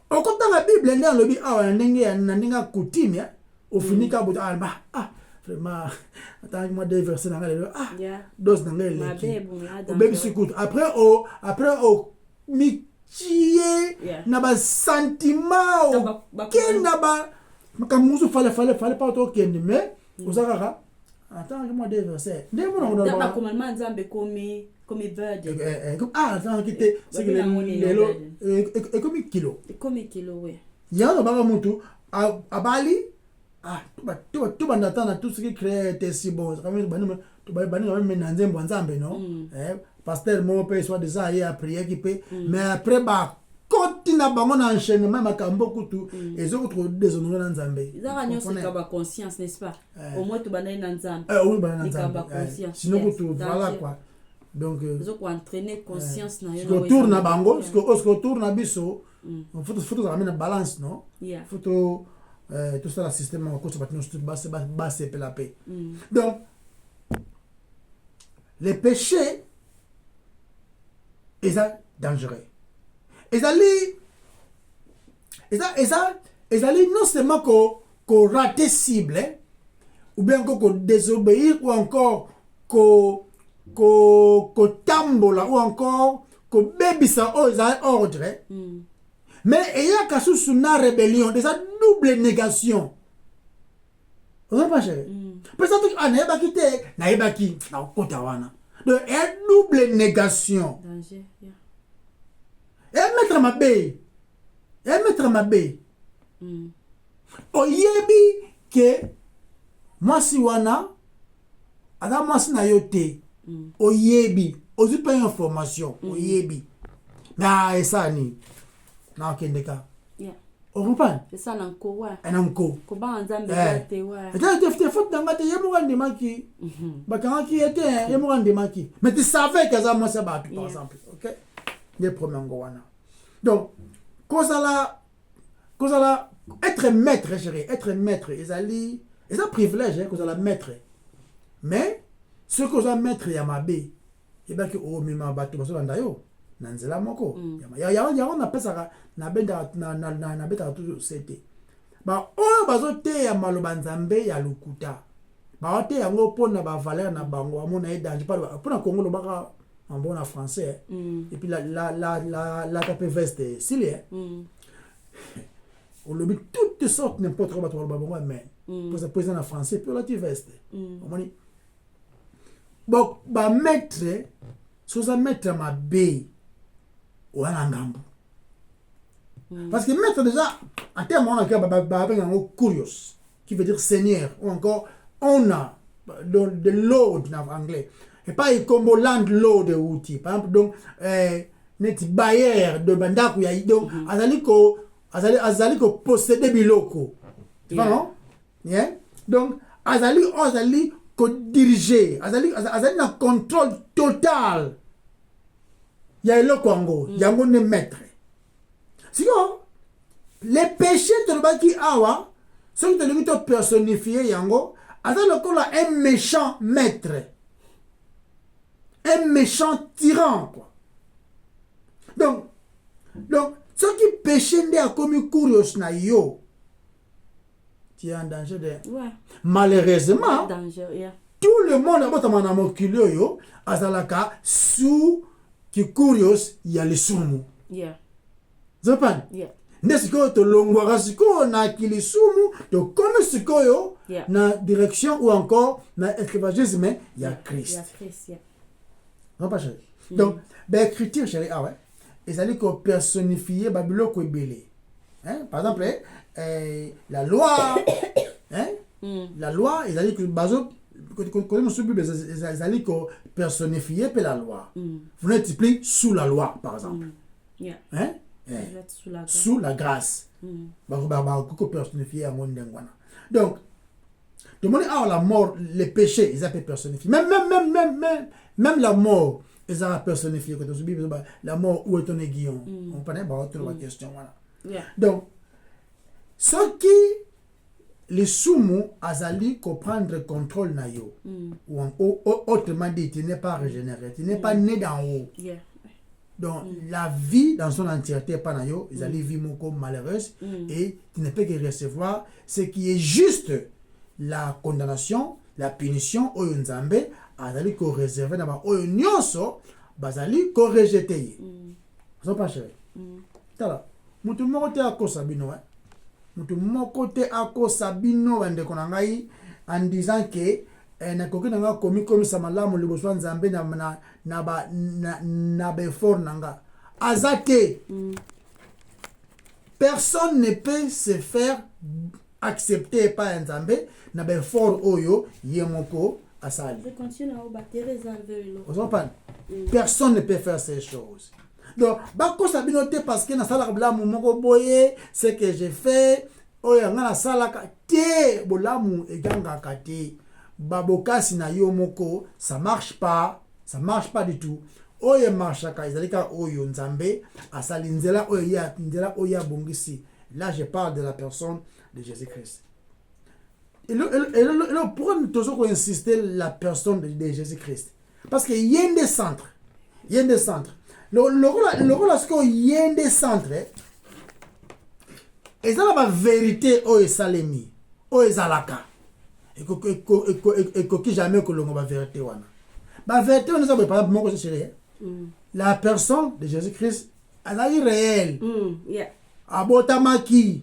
okota la Bible ndio lobi awa ndenge ya ndinga coutume ofinika bo vraiment attends moi des versets dans le dos dans le baby sikout après mitié na ba sentiment kenda ba makamuzu fallait pas to kende mais osaka attends moi des versets ndé mo na ba commandement nzambe comme bird attends quitter c'est que le comme kilo ouais ya no ba mutu abali tu bandata na tout ce qui crée tes si bon quand même tu ba même na nzembo nzambe non pasteur mon père soit déjà hier à prier qui peut mais après ba continue bango na enchaînement makambo kutu ezoko déshonorer na nzambe izaka nyonso ikaba conscience n'est-ce pas au moins tu banai na nzambe oui banai na nzambe sinon kutu voilà quoi donc ezoko entraîner conscience na yo retourne na bango parce que retourne na biso faut ramener na balance non faut tout ça le système en coach batino tout bas c'est la paix donc les péchés est dangereux. Ezali non seulement qu'on rate cible ou bien qu'on désobéir ou encore qu'on tambola ou encore qu'on bébissa aux ordres mais il y a qu'à sous une rébellion des double négation. Vous avez pas cher peut-être naïba quitté naïba qui na kota wana donc il y a double négation danger mettre ma baie oyebi que moi si wana ada moi si na yote oyebi ozi pas information oyebi na esani na kendeka on comprend c'est ça nanko ouais nanko ko ba nzambe te ouais te faut d'angate yemo ndimaki bakangaki était yemo ndimaki mais tu savais que ça moi ça ba par exemple OK les premiers wana donc kozala être maître chérie être maître ezali eza privilège kozala maître mais ce que kozala maître ya mabe ebaki o mema bato baso banda yo na nzela moko ya on apesaka na benda na beta tout c'était ba oyo bazote ya maloba nzambe ya lukuta ba ote yango pona ba valeur na bango amona edange pas pona Congo lo baka en bon français et puis la tape veste s'il on le met toutes sortes n'importe quoi ba bongo mais pour ça poser en français puis la tape veste on dit bon ba mettre so ça mettre ma bé ou en ngambo parce que mettre déjà en termes on a un curious qui veut dire seigneur ou encore on a de load en anglais et pas comme landlord outil par exemple donc net bailleur de bandaku ya donc azali ko posséder biloko tu vois non yeah donc azali ko diriger azali na contrôle total ya eloko yango ne maître sinon les péchés de l'obaki awa ceux qui te l'ont personnifié yango azali lokola un méchant maître un méchant tyran quoi donc ceux qui péchaient nde a commis curious na yo tu es en danger de malheureusement tout le monde abotama na mokili oyo azalaka sous qui curious ya lisumu vous comprenez nde sikoyo tolongwaka sikoyo na kilisumu tokomi sikoyo na direction ou encore na esclavagisme ya Christ. Non pas chérie. Donc écriture chérie ah ouais ezali ko personnifier babiloko ebele. Hein par exemple la loi hein la loi ezali ko bazo quand on subit ezali ko personnifier pe la loi. Vous n'êtes plus sous la loi par exemple. Hein sous la grâce. Personnifié à mon dengwana. Donc, tout le monde a la mort, les péchés, ils appellent personnifié. Même la mort, ils ont personnifié. Quand on subit la mort, où est ton aiguillon? On connaît pas la question. Voilà. Donc, ce qui les soumous azali comprendre contrôle na yo. Ou autrement dit, tu n'es pas régénéré, tu n'es pas né d'en haut. Donc, la vie dans son entièreté, pas nayo, ils allaient vivre comme malheureuse et tu ne peux que recevoir ce qui est juste la condamnation, la punition, au Nzambe, azali ko réservé dans ma oyo nyonso, bazali ko rejeté. Vous pas chéri. Tala, mutu moko te akosa bino, hein. Mutu moko te akosa bino bande konangai en disant que nakoki nanga komi sa malamu liboso Nzambe na befort nanga azate. Personne ne peut se faire accepter par Nzambe na befort oyo yemoko asali. Je continue à battre les personne ne peut faire ces choses. Donc bako sabinote parce que na sala bolamu moko boye ce que j'ai fait oyo nga na sala te bolamu eganga kate. Babokasi na yo moko, ça marche pas du tout. Oye marchaka izalika oyo Nzambe asali nzela oya bongisi. Là je parle de la personne de Jésus-Christ. Et le pourquoi toujours insister la personne de Jésus-Christ? Parce que y a des centres. Le rôle est qu'il y a des centres. Et ça la vérité oyo salemi, oyo zalaka. Et que jamais que l'on va vérité wana. La vérité on nous a par exemple mon chéri. La personne de Jésus-Christ elle est réelle. Abotamaki,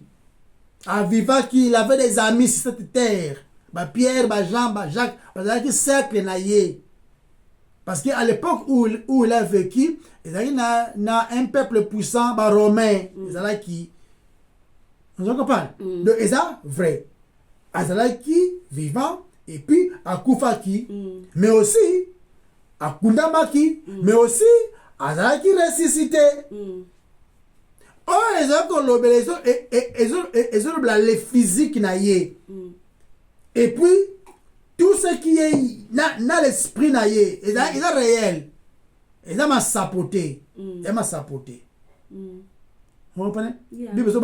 avivaki, il avait des amis sur cette terre. Pierre, Jean, Jacques, il cercle naïe. Parce qu'à l'époque où il a vécu, il y a un peuple puissant, romain, qui nous comprenons. Donc c'est vrai. Azalaki vivant et puis akufaki mais aussi akundamaki mais aussi azalaki ressuscité. Oh les physiques naïe et puis tout ce qui est dans l'esprit naïe est réel et ça m'a sapoté vous comprenez?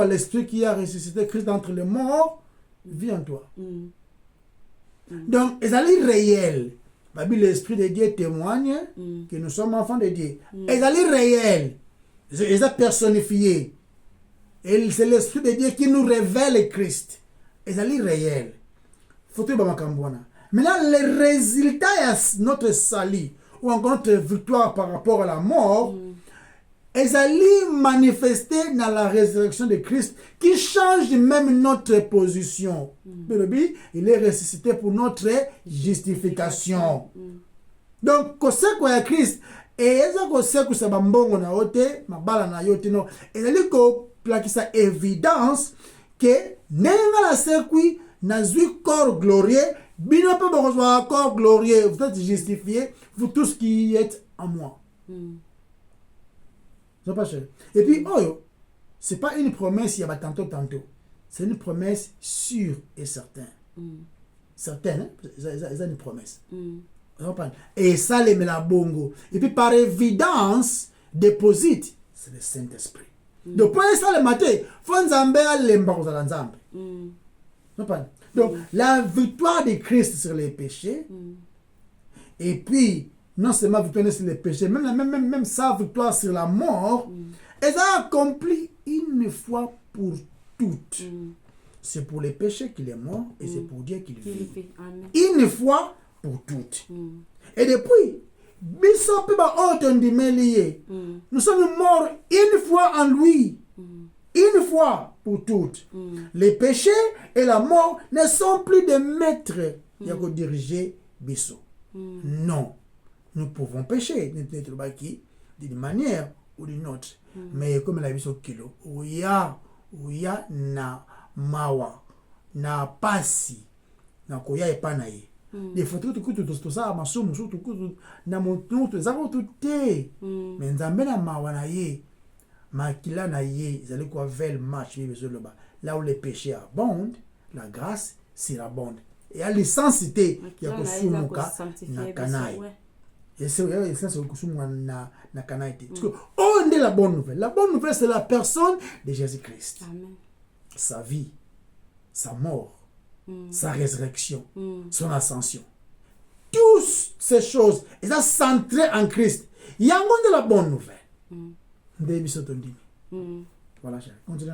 L'esprit qui a ressuscité Christ d'entre les morts vit en toi. Donc, ils allaient réels. L'Esprit de Dieu témoigne que nous sommes enfants de Dieu. Ils allaient réels. Ils ont personnifié. Et c'est l'Esprit de Dieu qui nous révèle Christ. Ils allaient réels. Maintenant, les résultats de notre salut ou encore notre victoire par rapport à la mort, ils allaient manifester dans la résurrection de Christ qui change même notre position. Il est ressuscité pour notre justification. Donc, quand c'est quoi Christ, et c'est que ça va mbongo na ote, mabala na yote no, et allait ko plaquer sa évidence que nenga la sekui na zui corps glorieux, bino pe bon corps glorieux, vous êtes justifié, vous tous qui êtes en moi. Et puis, ce n'est pas une promesse, il y a tantôt. C'est une promesse sûre et certaine. Certaine, c'est une promesse. Et ça, les la bongo. Et puis, par évidence, déposite, c'est le Saint-Esprit. Donc, pour ça, le matin, il faut donc, la victoire de Christ sur les péchés, et puis, non seulement victoire sur les péchés, même sa victoire sur la mort, elle a accompli une fois pour toutes. C'est pour les péchés qu'il est mort et c'est pour Dieu qu'il vit. Une fois pour toutes. Et depuis, nous sommes morts une fois en lui. une fois pour toutes. Les péchés et la mort ne sont plus des maîtres qui diriger Bisso. Non, nous pouvons pécher d'une manière ou d'une autre. Mais comme la Bisso kilo, où il y a na mawa, na pasi, na koya et panaye. Les photos tout ça, ma somme, tout na montou, tout ça, tout est. Mais nzambe na mawa na ye. Makila na ye, ils allaient quoi vers le match, là où les péchés abondent, la grâce surabonde. Et à l'essentialité, il y a que soumuka na kanaï. Et c'est l'essentiel que soumuka na kanaï. Parce que, oh, on est la bonne nouvelle. La bonne nouvelle, c'est la personne de Jésus-Christ. Sa vie, sa mort, sa résurrection, son ascension. Toutes ces choses, elles sont centrées en Christ. Il y a encore de la bonne nouvelle. Voilà, continuez.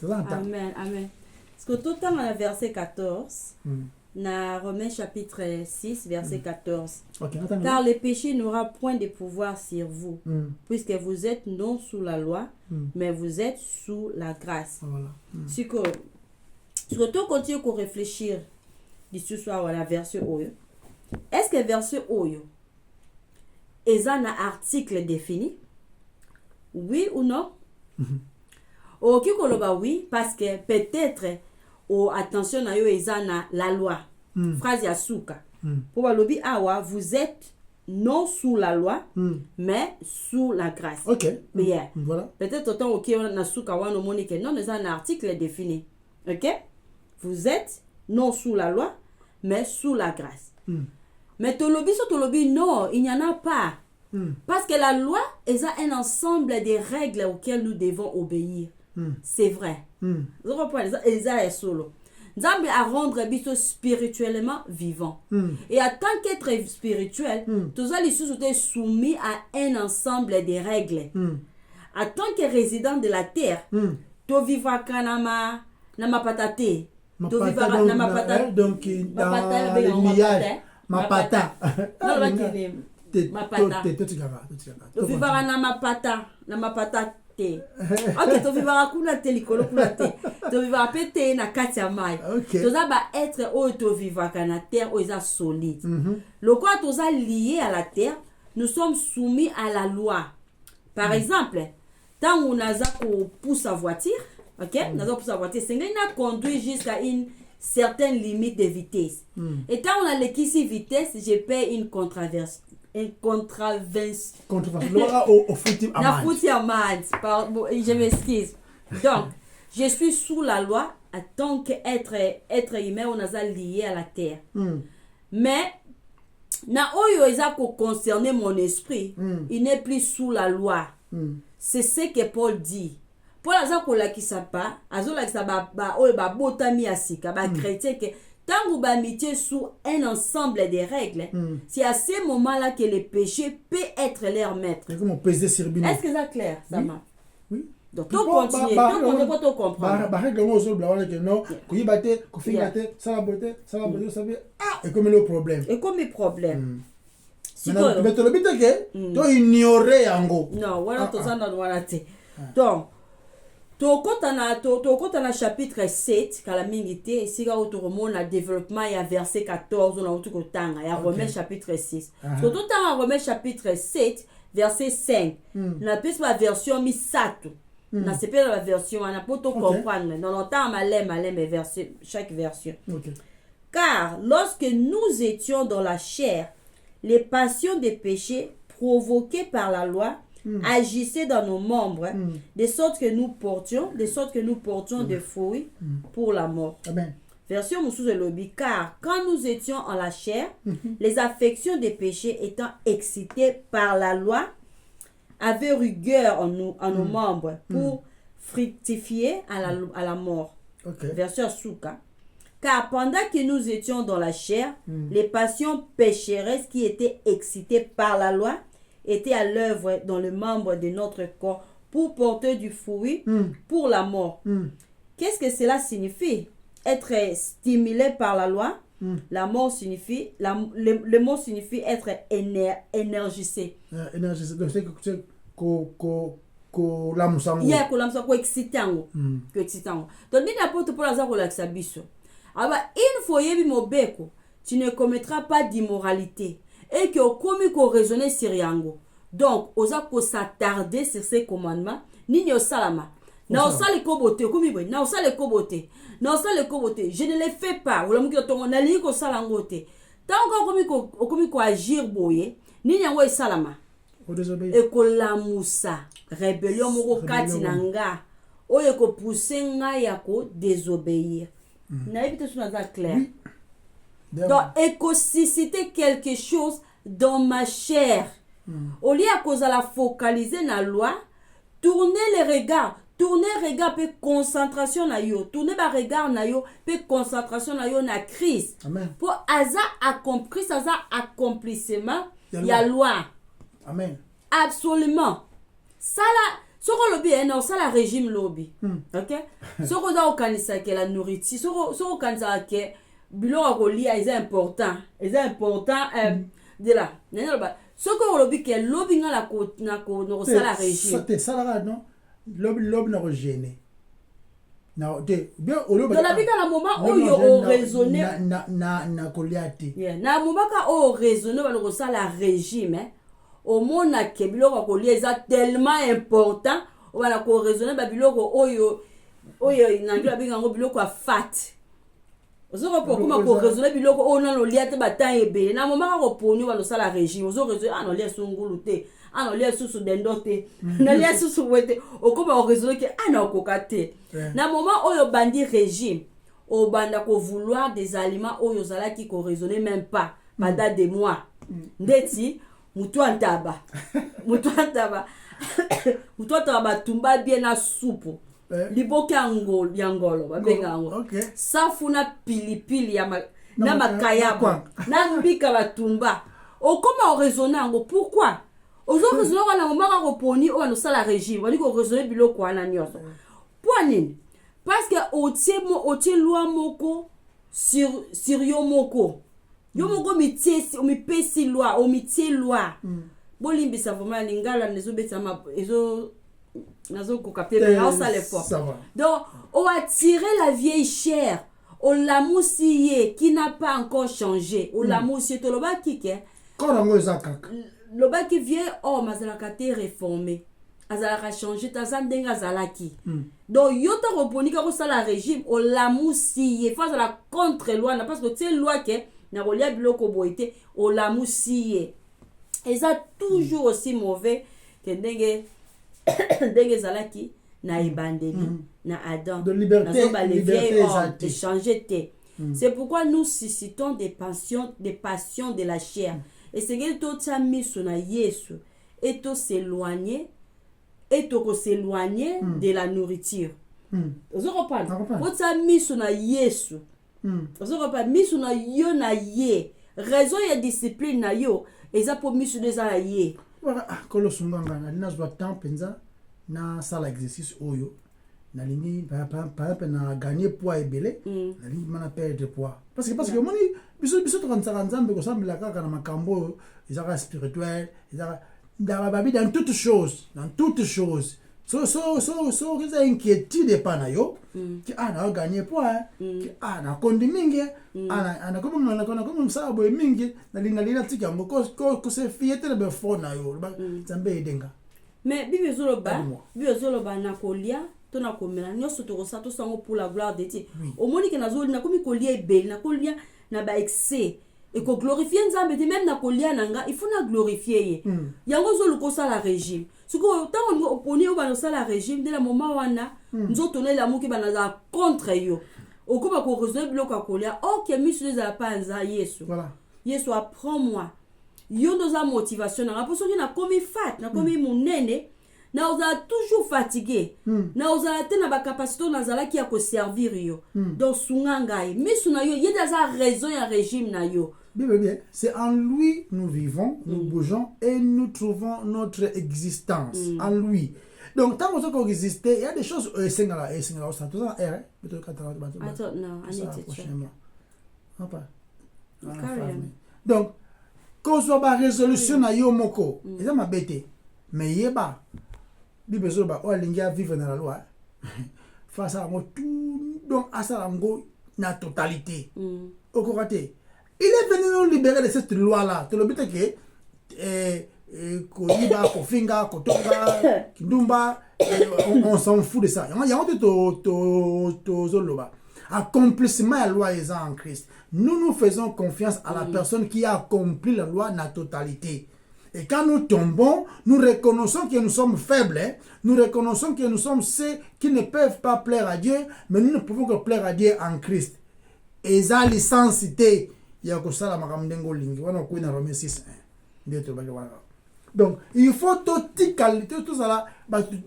Amen, amen. Parce que tout le temps, dans le verset 14, dans Romains chapitre 6, verset 14. Okay, car le péché n'aura point de pouvoir sur vous, puisque vous êtes non sous la loi, mais vous êtes sous la grâce. Voilà. Surtout, continue à réfléchir d'ici soir à la verset Oyo. Est-ce que verset Oyo est un article défini? Oui ou non? Ok, oui, parce que peut-être, attention à la loi. Phrase Yasuka. Pour le awa, vous êtes non sous la loi, mais sous la grâce. Ok. Yeah. Voilà. Peut-être autant ok, on a souka ou non, c'est un article défini. Ok? Vous êtes non sous la loi, mais sous la grâce. Mais tolobi, non, il n'y en a pas. Parce que la loi est un ensemble de règles auxquelles nous devons obéir. C'est vrai. Vous comprenez? Eza est solo. Nzambe a rendre biso spirituellement vivant. Et en tant qu'être spirituel, tous les sous sont soumis à un ensemble de règles. En tant que résident de la terre, to vivra kanama nama patate. To vivra nama patate. Donc ma pata. To vivra nama pata, nama patate. Ok, to vivra kuna te likolo kuna te. To vivra pete na kati ya mai. To za ba être o to vivra kana terre o isa solide. Le quoi to za lié à la terre, nous sommes soumis à la loi. Par exemple, tant on a za ko pousse sa voiture, ok? Naza pousse sa voiture, c'est n'a conduit jusqu'à une certaine limite de vitesse. Et tant on a l'équilibre vitesse, je paie une contravention. Une contravention. Je m'excuse. Donc, je suis sous la loi en tant qu'être humain, on a lié à la terre. Mais, na oyo eza ko concerner mon esprit, il n'est plus sous la loi. C'est ce que Paul dit. Paul aza ko lakisa pa, azo lakisa ba oyo ba botami asika, ba chrétien que tant vous bamitié sous un ensemble de règles, c'est à ce moment-là que le péché peut être leur maître. Est-ce que c'est clair, ça m'a? Oui. Donc, tout continuer, tout comprendre. Et comme le problème. Et comme le problème. Mais tu le but que tu ignorais en gros. Non, voilà, tout ça dans le donc, tokota na chapitre 7 kala mingi te esika otoromona na développement ya verset 14 na otuko tanga ya Romains chapitre 6. Surtout tanga Romains chapitre 7 verset 5. Na pesa la version misato. Na sepela la version ana poto comprendre. Dans le temps malem verset chaque version. Car lorsque nous étions dans la chair, les passions des péchés provoquées par la loi agissaient dans nos membres, de sorte que nous portions des fruits pour la mort. Amen. Version Moussou de Lobi, car quand nous étions en la chair, les affections des péchés étant excitées par la loi, avaient rigueur en nos membres pour fructifier à la mort. Version Souka. Car pendant que nous étions dans la chair, les passions pécheresses qui étaient excitées par la loi était à l'œuvre dans le membre de notre corps pour porter du fruit pour la mort. Qu'est-ce que cela signifie? Être stimulé par la loi, la mort signifie, le mot signifie être énergisé. Énergisé, donc c'est ko la musango ya ko la musango ko excitango ko excitango donc ni n'importe pour la relaxa biso aba une fois yebi mobeko tu ne commettras pas d'immoralité et que komi ko raisonner sur yango donc oza ko s'attarder sur ces commandements nini osalama na osale ko bote komi boy na osale ko bote na osale ko bote je ne le fais pas wala muki tongo na li ko sala ngote tant komi ko agir boye nini yango esalama ekolamusa rébellion moko kati na nga oyo ekopousse ngai ya ko désobéir nayebi te so naza clair donc écosusciter quelque chose dans ma chair au lieu ya kozala focaliser na loi tourner les regards pe concentration na yo tourner ba regard na yo pe concentration na yo na Christ pour aza accompli ça accomplissement ya loi. Amen. Absolument. Ça là, ce qu'on lobby est non, ça la régime lobby. OK? Ce qu'on a au canisa que la nourriture, ce qu'on canisa que bilo a relié est important. Est important de là. Ce qu'on lobby que lobby na la ça la régime. Ça la non. Lobby na gêné. Na de bien au lobby. De la vie dans le moment où yo raisonner na koliati. Na moment où raisonner ba ça la régime hein. Au monde na kebiloko ko lieza tellement important on va la ko raisonner ba biloko oyo nangila binga biloko fat ozoko pokuma ko raisonner biloko o na lo liate batan ebele na momaka ko ponyo ba lo sala régime ozo raisonner ano lia sungulu te ano lia susu dendo te na lia susu wete okoma ko raisonner ke ana okokate na moment oyo bandi régime o banda ko vouloir des aliments oyo zala ki ko raisonner même pas pendant des mois ndeti mutu antaba tumba bien na soupe liboke yangolo babenga ngo safu na pilipili ya na makayaba na mbika batumba okoma raisonner ngo pourquoi ozo raisonner na momaka ko poni o no sala régime bali ko raisonner biloko wana nyoso poanini parce que otie loi moko sur yo moko yo moko mipesi loi o mitie loi bolimbisa vraiment lingala nezobeta nazo kokapte na ça les forts donc on a tiré la vieille chair on l'a moussillé qui n'a pas encore changé on l'a moussillé to loba kike korango zakaka loba ki vieille homme azalaka te réformé azalaka changer tazandenga zalaki donc yo to reponika ko sala régime on l'a moussillé face à la contre loi parce que c'est loi que na kolia biloko boité o la moussillé et ça toujours aussi mauvais que ndenge zalaki na ebandeli na Adam de liberté de changer té c'est pourquoi nous suscitons des passions de la chair et c'est que tout ça mis sur na Yesu et tout s'éloigner de la nourriture vous comprenez tout ça mis sur na Yesu ozoko pa misu na yo na ye raison ya discipline na yo eza po misu de za ye voilà kolo sunganga na lina zwa temps penza na sala exercice oyo na lingi pa na gagner poids ebele na lingi mana perdre poids parce que moni biso to kantsaka nzambe ko sambela kaka na makambo ezaka spirituel ezaka ndababi dans toutes choses so kisa inquiétude pa na yo ki ana gagner poids ki ana kondi mingi ana comme ça boy mingi na lina tika ngo ko se fiete be fona yo ba nzambe edenga mais bibi zoloba na kolia to na komela nyoso to sa to sango pour la gloire de Dieu au moni ke na zoli na komi kolia ebele na kolia na ba excès et ko glorifier nzambe de même na kolia nanga il faut na glorifier ye yango zoluko sala régime siko tango oponi o bana sala régime de la moment wana nzoto na la muki bana za contre yo okoma ko resolve biloko akolia OK misu za panza Yesu voilà Yesu apprends-moi yo ndoza motivation na pour soki na komi fat na komi munene na oza toujours fatigué na oza tena ba capacité na zala ki ya ko servir yo donc sunga ngai misu na yo yeda za raison ya régime na yo bien, c'est en lui nous vivons, nous bougeons et nous trouvons notre existence en lui. Donc tant qu'on existe, il y a des choses singala ça tout ça peut-être attends non donc quand soit ba résolution na yo moko, ça m'a bêté. Mais yeba Bible zo ba o alingi a vivre dans la loi face à tout donc à ça na totalité au côté il est venu nous libérer de cette loi là te le but que koyiba kofinga kotonga kindumba on s'en fout de ça il y a to zoloba accomplissement la loi est en Christ nous faisons confiance à la personne qui a accompli la loi na totalité. Et quand nous tombons, nous reconnaissons que nous sommes faibles. Hein? Nous reconnaissons que nous sommes ceux qui ne peuvent pas plaire à Dieu, mais nous ne pouvons que plaire à Dieu en Christ. Et ça, l'essentialité, il y a que ça, la maramdengo lingi. On a coué dans Romains 6. Donc, il faut toute qualité, tout ça là,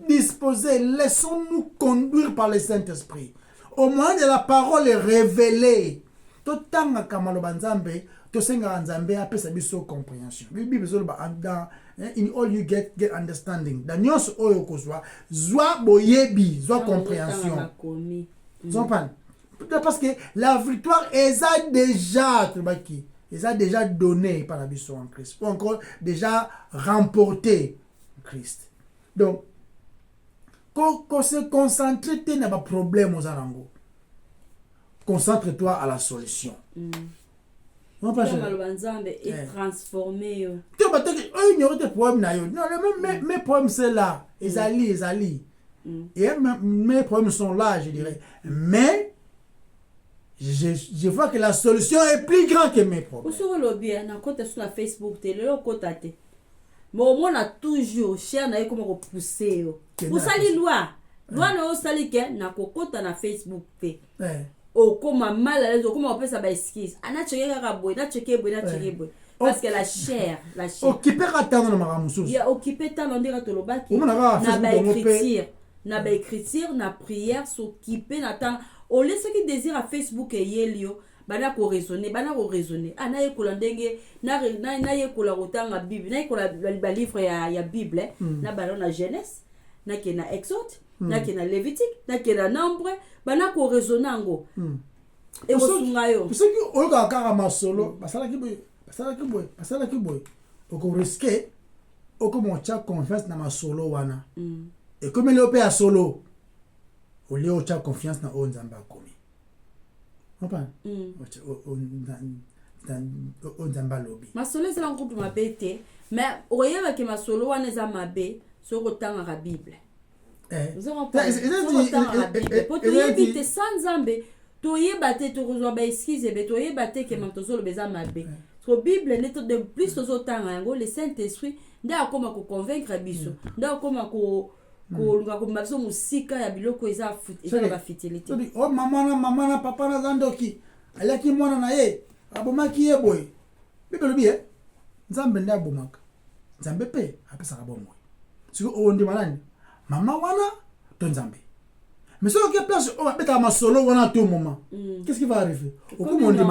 disposer. Laissons-nous conduire par le Saint-Esprit. Au moins de la parole révélée. Tout temps, comme le banzambe, tosenga nzambe apesa biso compréhension bible zoloba dans in all you get understanding dans nyonso oyo kozwa zwa boyebi zwa compréhension zompan parce que la victoire est déjà donnée par la biso en Christ ou encore déjà remportée en Christ. Donc qu'on se concentre na ba problème aux arango, concentre-toi à la solution. Comme le est transformé. Tu vas il y aurait des problèmes. Non, mes problèmes c'est là. Ils allient. Et mes problèmes sont là, je dirais. Mais je vois que la solution est plus grande que mes problèmes. Sur le bien, quand tu es sur Facebook, tu es là, mais on a toujours cher na comment repousser. Pour ça les lois. Loi na osali ke na kokota na Facebook te. O comme mal à l'aise, o comme on peut ça ba excuse. Ana cheke kaka boy, na cheke boy. Parce que la chair. Occupé attendre na maramusu. Ya occupé tant on dirait to lobaki. Na ba écriture, na prière, s'occuper na temps. O laisse qui désire à Facebook et yelio. Bana ko raisonner. Ana yekola ndenge na yekola kotanga Bible, na yekola ba livre ya Bible, na bana na Genèse, na ke na Exode, na ke na Lévitique, na ke na Nombre, bana ko raisonner ngo. Et osunga yo. Parce que o ka kara masolo, basala ki boy. O ko risquer o ko mo cha confiance na masolo wana. Et comme il opé à solo, o le o cha confiance na o nzamba komi. Masolo c'est un groupe mabete mais oyeba ke masolo wana za mabe so kotanga ka Bible nous avons pas pour to yebite sans nzambe to yebate to kozwa ba excuse be to yebate ke mantozolo beza mabe so Bible net de plus to tanga yango le Saint-Esprit nda akoma ko convaincre biso nda akoma ko lunga ko mabiso musika ya biloko eza ba fidelité. Oh mama na papa na zandoki alaki mwana na ye abomaki ye boy Bible bi nzambe nda bomaka nzambe pe apesa ka bomwe siko o ndi malani mama wana to nzambe mais ce qui est place on va mettre ma solo wana tout moment qu'est-ce qui va arriver okomondi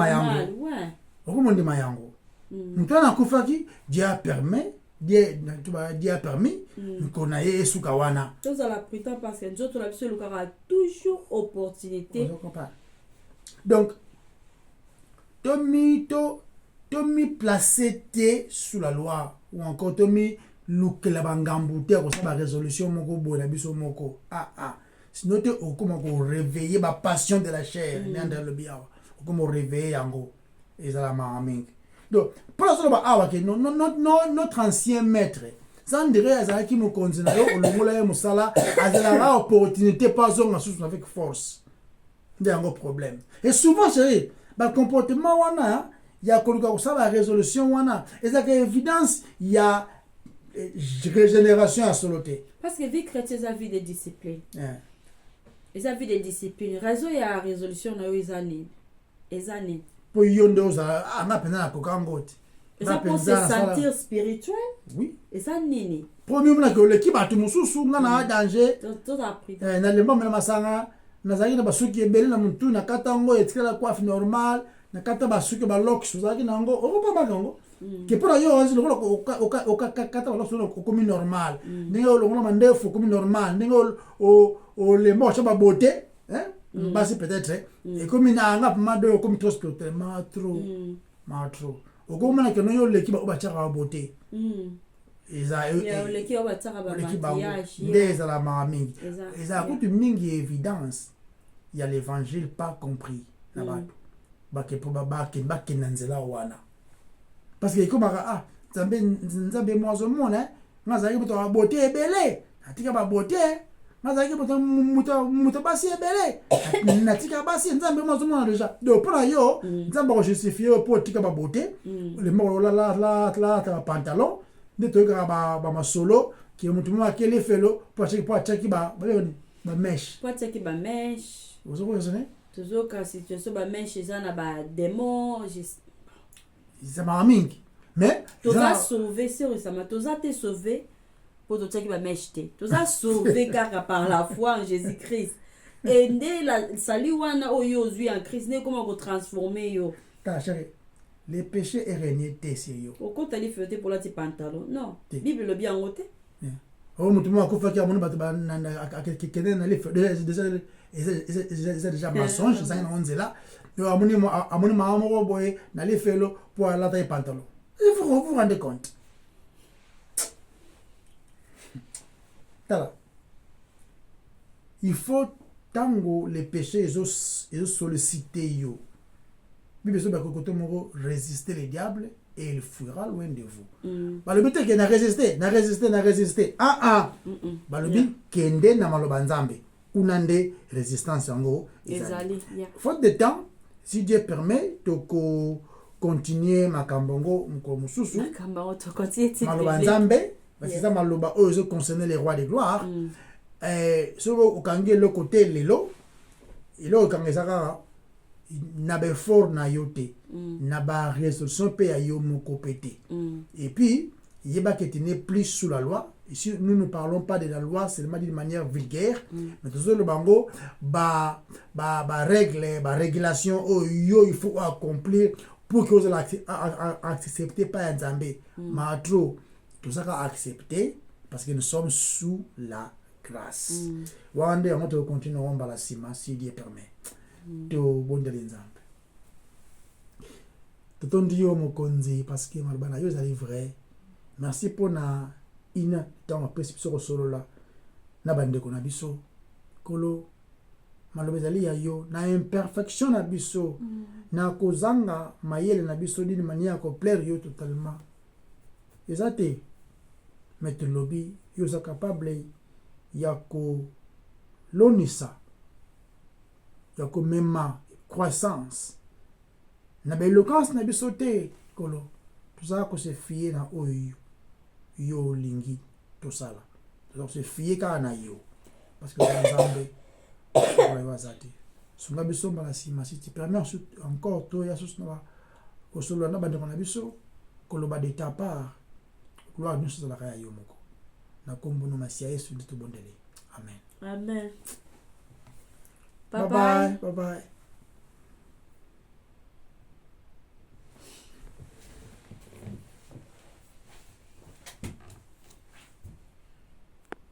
mayango mtana kufaki Dieu a permis qu'on aille sous kawana. Tout ça la prétend parce que nous la biso lukara toujours opportunité. Donc Tommy placé sous la loi ou encore Tommy lukela bangambute ko sa résolution moko bona biso moko sinon te okoma ko réveiller ba passion de la chair n'anda le bien okoma réveiller yango ezala maming. Donc, pour la seule notre ancien maître, ça dirait à qui nous continue au long musala, à la opportunité pas avec force. Il y a un gros problème. Et souvent, c'est le comportement wana, il y a la résolution wana, et ça évidence, il y a régénération à soloté. Parce que vie chrétienne a vie de discipline. Les avis de discipline, raison il y a résolution dans les années. Pour yondo ça anga pena kokangote et ça pour se sentir spirituel oui et ça nini premier mona que l'équipe a tout mususu na danger tout appris na le moment masanga na zaki na basuki ebele na muntu na katango etikala coiffe normal na kata basuki ba lock suzaki nango okopa makango que pour yo onzi lokolo kata ba lock so komi normal ningo lokolo mandefu komi normal ningo o le mocha ba beauté hein basi peut-être et comme il a un peu comme trop spirituel trop au comme on a que nous l'équipe au bâtiment à beauté leki obataka ba maquillage ndeza la mingi eza kutu mingi évidence il y a l'évangile pas compris na bato bakepo bakenda nzela wana parce que ekomaka nzambe mwazomona ngazalaki moto ya beauté ebele natika babeauté ngazalaki moto basi ebele natika basi nzambe mwazomona déjà donc mpona yo nzambe akojustifie mpo otika babeauté lemoko lalata bapantalon nde toyokaka bamasolo ke motu moko akeli efelo mpo atiaki bameshe ozokoyosone tozoka situation bameshe eza na bademon ezamaka mingi mais toza sauvé sérieusement toza te sauvé po totiaki bameshe te toza sauvé kaka par la foi en Jésus Christ et nde sali wana oyo ozwi en Christ nde koma kotransforme yo tala chérie les péchés est régné te sur yo okotali feo te polati pantalon non bible elobi yango te motu moko akufaki amoni bato akende na lefeo eza déjà mensonge ezangi nango nzela amoni mama moko boye na lefelo mpo alata ye pantalon vous vous rendez compte tala il faut tango les péchés ezosollicite yo bible ezoba kokoto moko résister le diable et il fuira loin de vous balobi te ke na résister balobi kende na maloba nzambe kuna nde résistance yango ezali faute de temps si Dieu permet toko continuer makambo ngo mko mususu maloba nzambe parce que ça maloba oyo ezo concerner les rois de gloire soko okangi le côté lelo ilo okangezaka na befort na yo te na ba résolution pe ya yo moko pété et puis yeba que tu n'es plus sous la loi. Ici nous ne parlons pas de la loi seulement d'une manière vulgaire mais toujours le bango règle régulation yo il faut accomplir pour que vous accepter pas nzambe mais trop tout ça accepter parce que nous sommes sous la grâce wande on va continuer on va la sima si Dieu permet to bondele nzambe totondi yo mokonzi parce que malbana yo ezali vrai merci pour na ina ntango apesi biso kosolola na bandeko na biso kolo maloba ezali ya yo na imperfection na biso na kozanga mayele na biso d'une manière ya koplaire yo totalement eza te mais tolobi yo oza capable ya kolonisa ya komema croissance na baéloquence na biso te kolo tozala kose fie na oyo yo olingi tosala toza kose fie kaka na yo parce que nzambe oza te sunga biso mbala nsima si tu permets encore toya susu na kosolola na bandeko na biso koloba de ta part gloire nyonso ezalaka ya yo moko na kombo na masiya yesu nde tobondeli amen amen bye bye